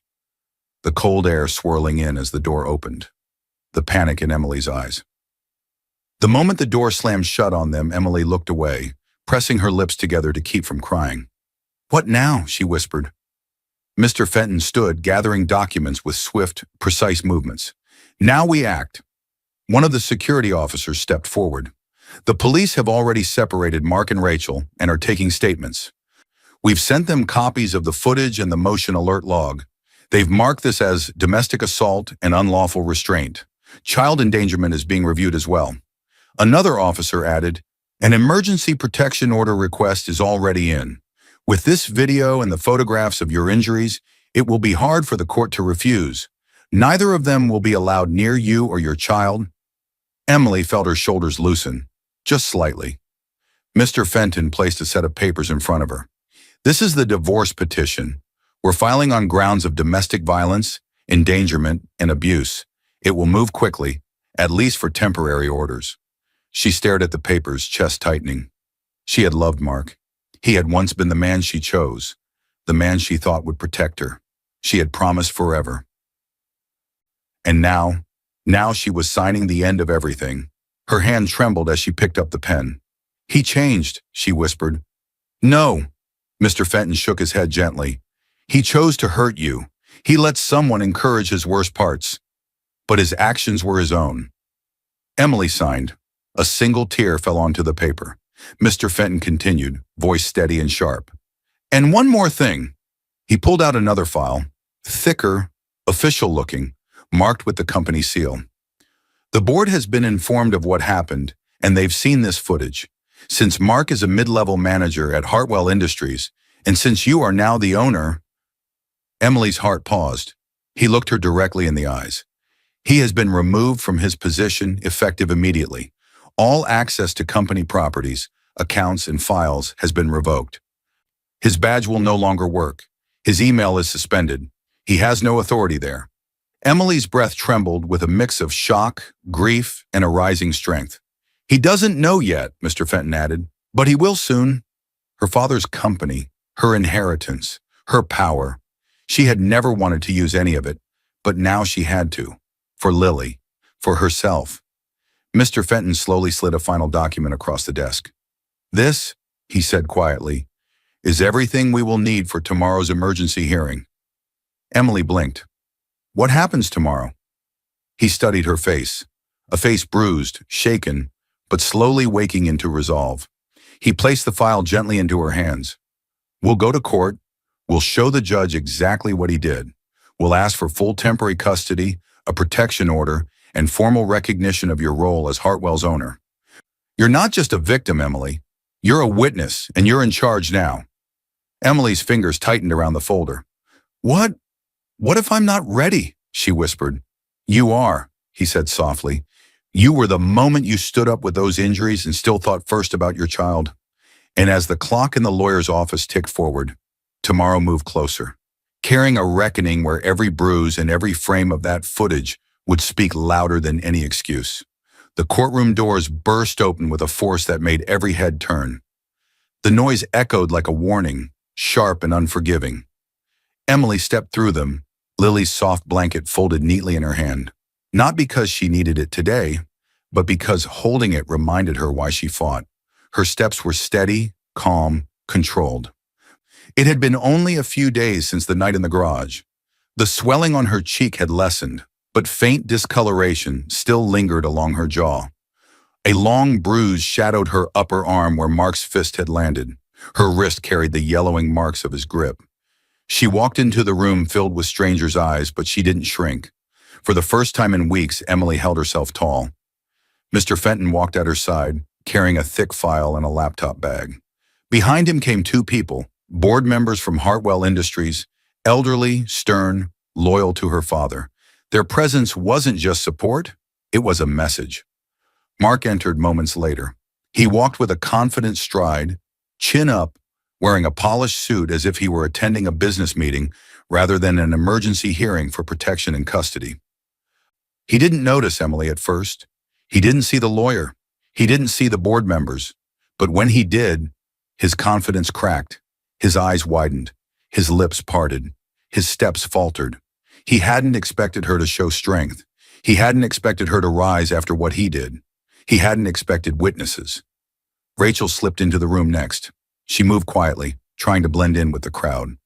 the cold air swirling in as the door opened, the panic in Emily's eyes. The moment the door slammed shut on them, Emily looked away, pressing her lips together to keep from crying. "What now?" she whispered. Mr. Fenton stood, gathering documents with swift, precise movements. "Now we act." One of the security officers stepped forward. "The police have already separated Mark and Rachel and are taking statements. We've sent them copies of the footage and the motion alert log. They've marked this as domestic assault and unlawful restraint. Child endangerment is being reviewed as well." Another officer added, "An emergency protection order request is already in. With this video and the photographs of your injuries, it will be hard for the court to refuse. Neither of them will be allowed near you or your child." Emily felt her shoulders loosen, just slightly. Mr. Fenton placed a set of papers in front of her. "This is the divorce petition. We're filing on grounds of domestic violence, endangerment, and abuse. It will move quickly, at least for temporary orders." She stared at the papers, chest tightening. She had loved Mark. He had once been the man she chose, the man she thought would protect her. She had promised forever. And now she was signing the end of everything. Her hand trembled as she picked up the pen. "He changed," she whispered. "No." Mr. Fenton shook his head gently. "He chose to hurt you. He let someone encourage his worst parts. But his actions were his own." Emily signed. A single tear fell onto the paper. Mr. Fenton continued, voice steady and sharp. "And one more thing." He pulled out another file, thicker, official-looking, marked with the company seal. "The board has been informed of what happened, and they've seen this footage. Since Mark is a mid-level manager at Hartwell Industries, and since you are now the owner—" Emily's heart paused. He looked her directly in the eyes. "He has been removed from his position, effective immediately. All access to company properties, accounts, and files has been revoked. His badge will no longer work. His email is suspended. He has no authority there." Emily's breath trembled with a mix of shock, grief, and a rising strength. "He doesn't know yet," Mr. Fenton added, "but he will soon." Her father's company, her inheritance, her power. She had never wanted to use any of it, but now she had to. For Lily, for herself. Mr. Fenton slowly slid a final document across the desk. "This," he said quietly, "is everything we will need for tomorrow's emergency hearing." Emily blinked. "What happens tomorrow?" He studied her face, a face bruised, shaken, but slowly waking into resolve. He placed the file gently into her hands. "We'll go to court. We'll show the judge exactly what he did. We'll ask for full temporary custody, a protection order, and formal recognition of your role as Hartwell's owner. You're not just a victim, Emily. You're a witness, and you're in charge now." Emily's fingers tightened around the folder. What if I'm not ready?" she whispered. "You are," he said softly. "You were the moment you stood up with those injuries and still thought first about your child." And as the clock in the lawyer's office ticked forward, tomorrow moved closer, carrying a reckoning where every bruise and every frame of that footage would speak louder than any excuse. The courtroom doors burst open with a force that made every head turn. The noise echoed like a warning, sharp and unforgiving. Emily stepped through them, Lily's soft blanket folded neatly in her hand. Not because she needed it today, but because holding it reminded her why she fought. Her steps were steady, calm, controlled. It had been only a few days since the night in the garage. The swelling on her cheek had lessened, but faint discoloration still lingered along her jaw. A long bruise shadowed her upper arm where Mark's fist had landed. Her wrist carried the yellowing marks of his grip. She walked into the room filled with strangers' eyes, but she didn't shrink. For the first time in weeks, Emily held herself tall. Mr. Fenton walked at her side, carrying a thick file and a laptop bag. Behind him came two people, board members from Hartwell Industries, elderly, stern, loyal to her father. Their presence wasn't just support, it was a message. Mark entered moments later. He walked with a confident stride, chin up, wearing a polished suit as if he were attending a business meeting rather than an emergency hearing for protection and custody. He didn't notice Emily at first. He didn't see the lawyer. He didn't see the board members, but when he did, his confidence cracked, his eyes widened, his lips parted, his steps faltered. He hadn't expected her to show strength. He hadn't expected her to rise after what he did. He hadn't expected witnesses. Rachel slipped into the room next. She moved quietly, trying to blend in with the crowd.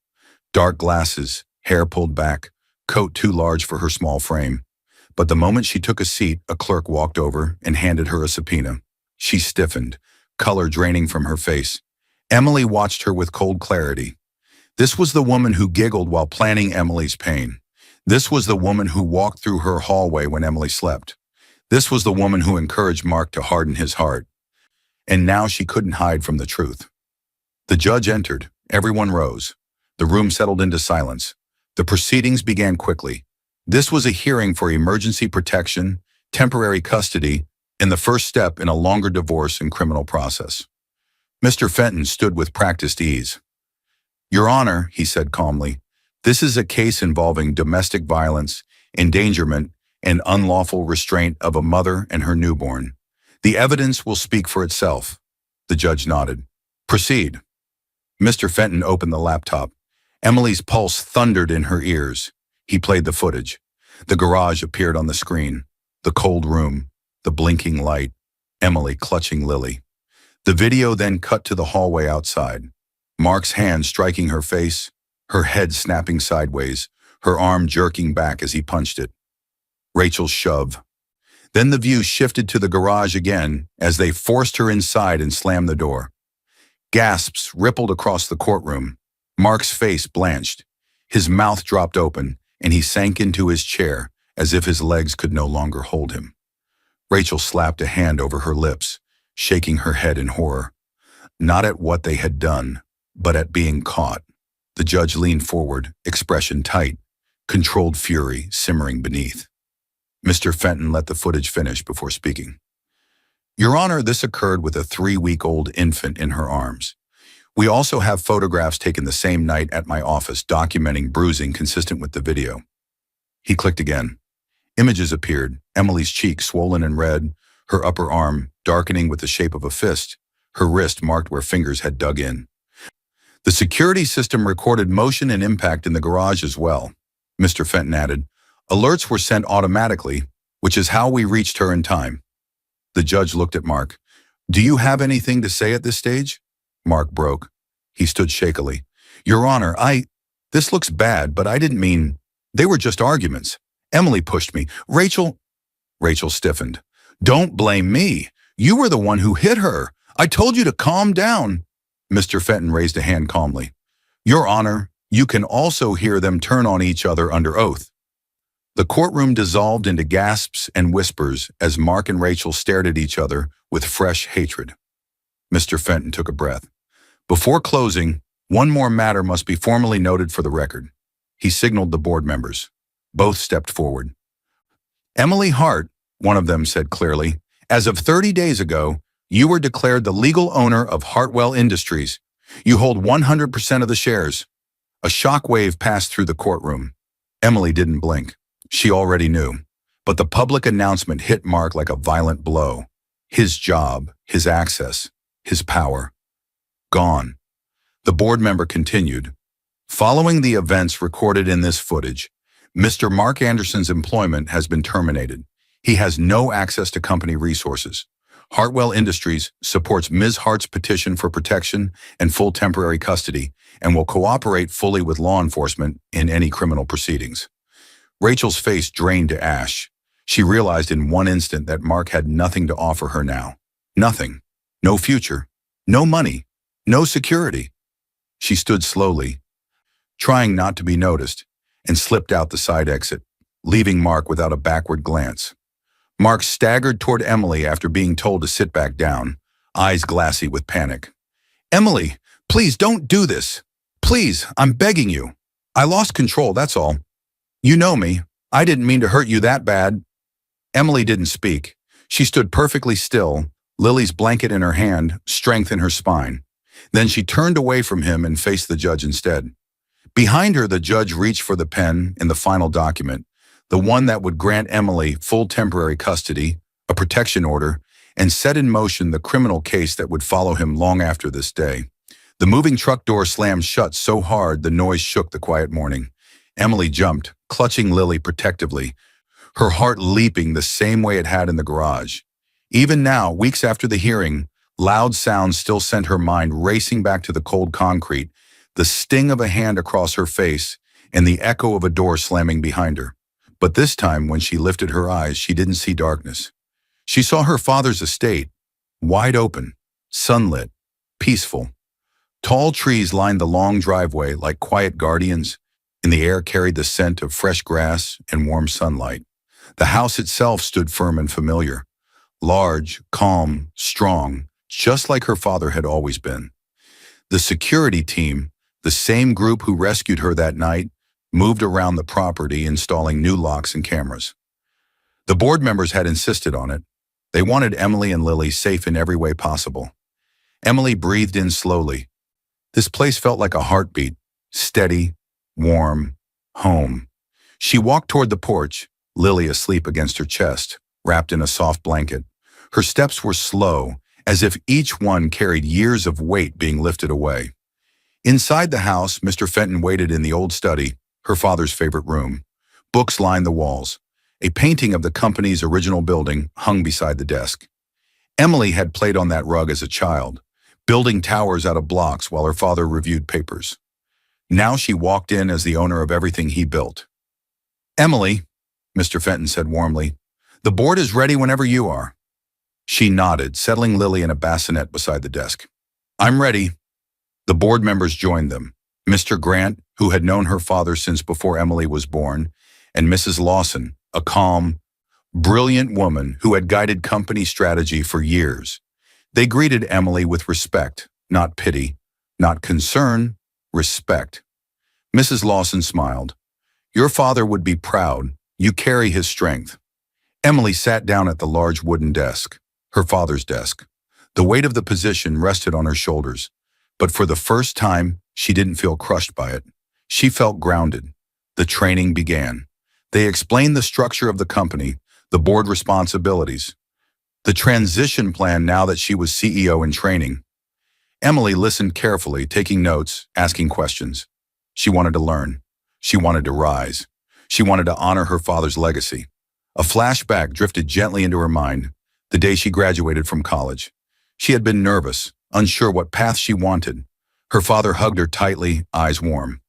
Dark glasses, hair pulled back, coat too large for her small frame. But the moment she took a seat, a clerk walked over and handed her a subpoena. She stiffened, color draining from her face. Emily watched her with cold clarity. This was the woman who giggled while planning Emily's pain. This was the woman who walked through her hallway when Emily slept. This was the woman who encouraged Mark to harden his heart. And now she couldn't hide from the truth. The judge entered. Everyone rose. The room settled into silence. The proceedings began quickly. This was a hearing for emergency protection, temporary custody, and the first step in a longer divorce and criminal process. Mr. Fenton stood with practiced ease. "Your Honor," he said calmly, "this is a case involving domestic violence, endangerment, and unlawful restraint of a mother and her newborn. The evidence will speak for itself." The judge nodded. "Proceed." Mr. Fenton opened the laptop. Emily's pulse thundered in her ears. He played the footage. The garage appeared on the screen. The cold room, the blinking light, Emily clutching Lily. The video then cut to the hallway outside. Mark's hand striking her face, her head snapping sideways, her arm jerking back as he punched it. Rachel's shove. Then the view shifted to the garage again as they forced her inside and slammed the door. Gasps rippled across the courtroom. Mark's face blanched. His mouth dropped open, and he sank into his chair as if his legs could no longer hold him. Rachel slapped a hand over her lips, shaking her head in horror. Not at what they had done, but at being caught. The judge leaned forward, expression tight, controlled fury simmering beneath. Mr. Fenton let the footage finish before speaking. "Your Honor, this occurred with a 3-week-old infant in her arms. We also have photographs taken the same night at my office documenting bruising consistent with the video." He clicked again. Images appeared, Emily's cheek swollen and red, her upper arm darkening with the shape of a fist, her wrist marked where fingers had dug in. "The security system recorded motion and impact in the garage as well," Mr. Fenton added. "Alerts were sent automatically, which is how we reached her in time." The judge looked at Mark. "Do you have anything to say at this stage?" Mark broke. He stood shakily. "Your Honor, this looks bad, but I didn't mean, they were just arguments. Emily pushed me. Rachel stiffened. "Don't blame me. You were the one who hit her. I told you to calm down." Mr. Fenton raised a hand calmly. "Your Honor, you can also hear them turn on each other under oath." The courtroom dissolved into gasps and whispers as Mark and Rachel stared at each other with fresh hatred. Mr. Fenton took a breath. "Before closing, one more matter must be formally noted for the record." He signaled the board members. Both stepped forward. "Emily Hart," one of them said clearly, "as of 30 days ago, you were declared the legal owner of Hartwell Industries. You hold 100% of the shares." A shockwave passed through the courtroom. Emily didn't blink. She already knew. But the public announcement hit Mark like a violent blow. His job, his access, his power. Gone. The board member continued. "Following the events recorded in this footage, Mr. Mark Anderson's employment has been terminated. He has no access to company resources. Hartwell Industries supports Ms. Hart's petition for protection and full temporary custody and will cooperate fully with law enforcement in any criminal proceedings." Rachel's face drained to ash. She realized in one instant that Mark had nothing to offer her now. Nothing. No future. No money. No security. She stood slowly, trying not to be noticed, and slipped out the side exit, leaving Mark without a backward glance. Mark staggered toward Emily after being told to sit back down, eyes glassy with panic. "Emily, please don't do this. Please, I'm begging you. I lost control, that's all. You know me. I didn't mean to hurt you that bad." Emily didn't speak. She stood perfectly still, Lily's blanket in her hand, strength in her spine. Then she turned away from him and faced the judge instead. Behind her, the judge reached for the pen in the final document, the one that would grant Emily full temporary custody, a protection order, and set in motion the criminal case that would follow him long after this day. The moving truck door slammed shut so hard the noise shook the quiet morning. Emily jumped, clutching Lily protectively, her heart leaping the same way it had in the garage. Even now, weeks after the hearing, loud sounds still sent her mind racing back to the cold concrete, the sting of a hand across her face, and the echo of a door slamming behind her. But this time, when she lifted her eyes, she didn't see darkness. She saw her father's estate, wide open, sunlit, peaceful. Tall trees lined the long driveway like quiet guardians, and the air carried the scent of fresh grass and warm sunlight. The house itself stood firm and familiar, large, calm, strong, just like her father had always been. The security team, the same group who rescued her that night, moved around the property, installing new locks and cameras. The board members had insisted on it. They wanted Emily and Lily safe in every way possible. Emily breathed in slowly. This place felt like a heartbeat, steady, warm, home. She walked toward the porch, Lily asleep against her chest, wrapped in a soft blanket. Her steps were slow, as if each one carried years of weight being lifted away. Inside the house, Mr. Fenton waited in the old study, her father's favorite room. Books lined the walls. A painting of the company's original building hung beside the desk. Emily had played on that rug as a child, building towers out of blocks while her father reviewed papers. Now she walked in as the owner of everything he built. "Emily," Mr. Fenton said warmly, "the board is ready whenever you are." She nodded, settling Lily in a bassinet beside the desk. "I'm ready." The board members joined them. Mr. Grant, who had known her father since before Emily was born, and Mrs. Lawson, a calm, brilliant woman who had guided company strategy for years. They greeted Emily with respect, not pity, not concern, respect. Mrs. Lawson smiled. "Your father would be proud. You carry his strength." Emily sat down at the large wooden desk, her father's desk. The weight of the position rested on her shoulders, but for the first time, she didn't feel crushed by it. She felt grounded. The training began. They explained the structure of the company, the board responsibilities, the transition plan now that she was CEO in training. Emily listened carefully, taking notes, asking questions. She wanted to learn. She wanted to rise. She wanted to honor her father's legacy. A flashback drifted gently into her mind, the day she graduated from college. She had been nervous, unsure what path she wanted. Her father hugged her tightly, eyes warm.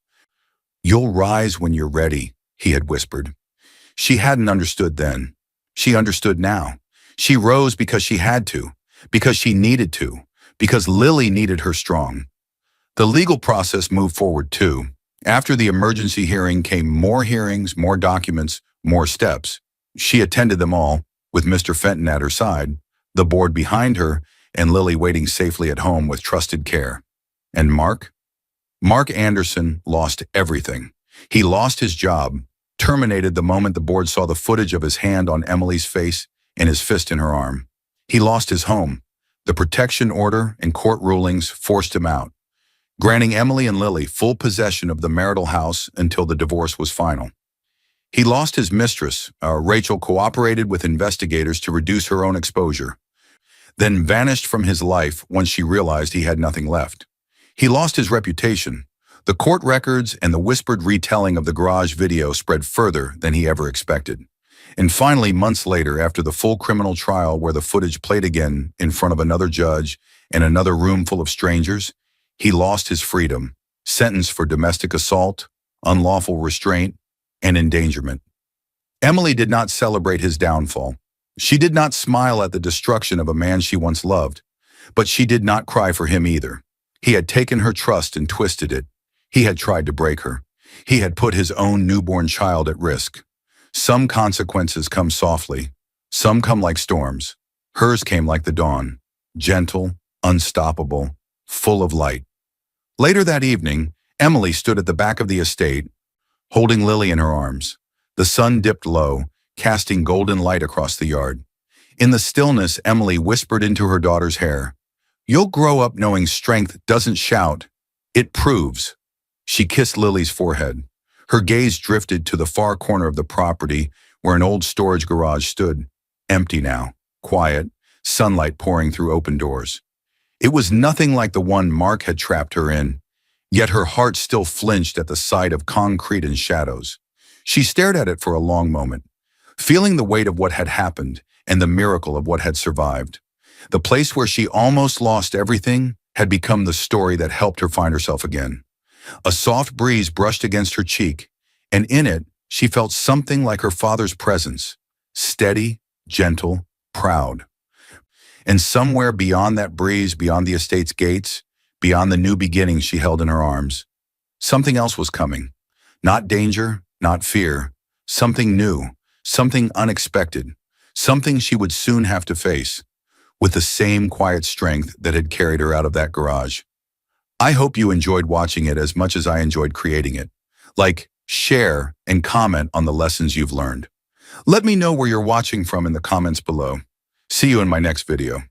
"You'll rise when you're ready," he had whispered. She hadn't understood then. She understood now. She rose because she had to, because she needed to, because Lily needed her strong. The legal process moved forward too. After the emergency hearing came more hearings, more documents, more steps. She attended them all, with Mr. Fenton at her side, the board behind her, and Lily waiting safely at home with trusted care. And Mark? Mark Anderson lost everything. He lost his job, terminated the moment the board saw the footage of his hand on Emily's face and his fist in her arm. He lost his home. The protection order and court rulings forced him out, granting Emily and Lily full possession of the marital house until the divorce was final. He lost his mistress. Rachel cooperated with investigators to reduce her own exposure, then vanished from his life once she realized he had nothing left. He lost his reputation. The court records and the whispered retelling of the garage video spread further than he ever expected. And finally, months later, after the full criminal trial where the footage played again in front of another judge and another room full of strangers, he lost his freedom, sentenced for domestic assault, unlawful restraint, and endangerment. Emily did not celebrate his downfall. She did not smile at the destruction of a man she once loved, but she did not cry for him either. He had taken her trust and twisted it. He had tried to break her. He had put his own newborn child at risk. Some consequences come softly. Some come like storms. Hers came like the dawn, gentle, unstoppable, full of light. Later that evening, Emily stood at the back of the estate, holding Lily in her arms. The sun dipped low, casting golden light across the yard. In the stillness, Emily whispered into her daughter's hair, "You'll grow up knowing strength doesn't shout. It proves." She kissed Lily's forehead. Her gaze drifted to the far corner of the property where an old storage garage stood, empty now, quiet, sunlight pouring through open doors. It was nothing like the one Mark had trapped her in, yet her heart still flinched at the sight of concrete and shadows. She stared at it for a long moment, feeling the weight of what had happened and the miracle of what had survived. The place where she almost lost everything had become the story that helped her find herself again. A soft breeze brushed against her cheek, and in it, she felt something like her father's presence, steady, gentle, proud. And somewhere beyond that breeze, beyond the estate's gates, beyond the new beginnings she held in her arms, something else was coming. Not danger, not fear, something new, something unexpected, something she would soon have to face, with the same quiet strength that had carried her out of that garage. I hope you enjoyed watching it as much as I enjoyed creating it. Like, share, and comment on the lessons you've learned. Let me know where you're watching from in the comments below. See you in my next video.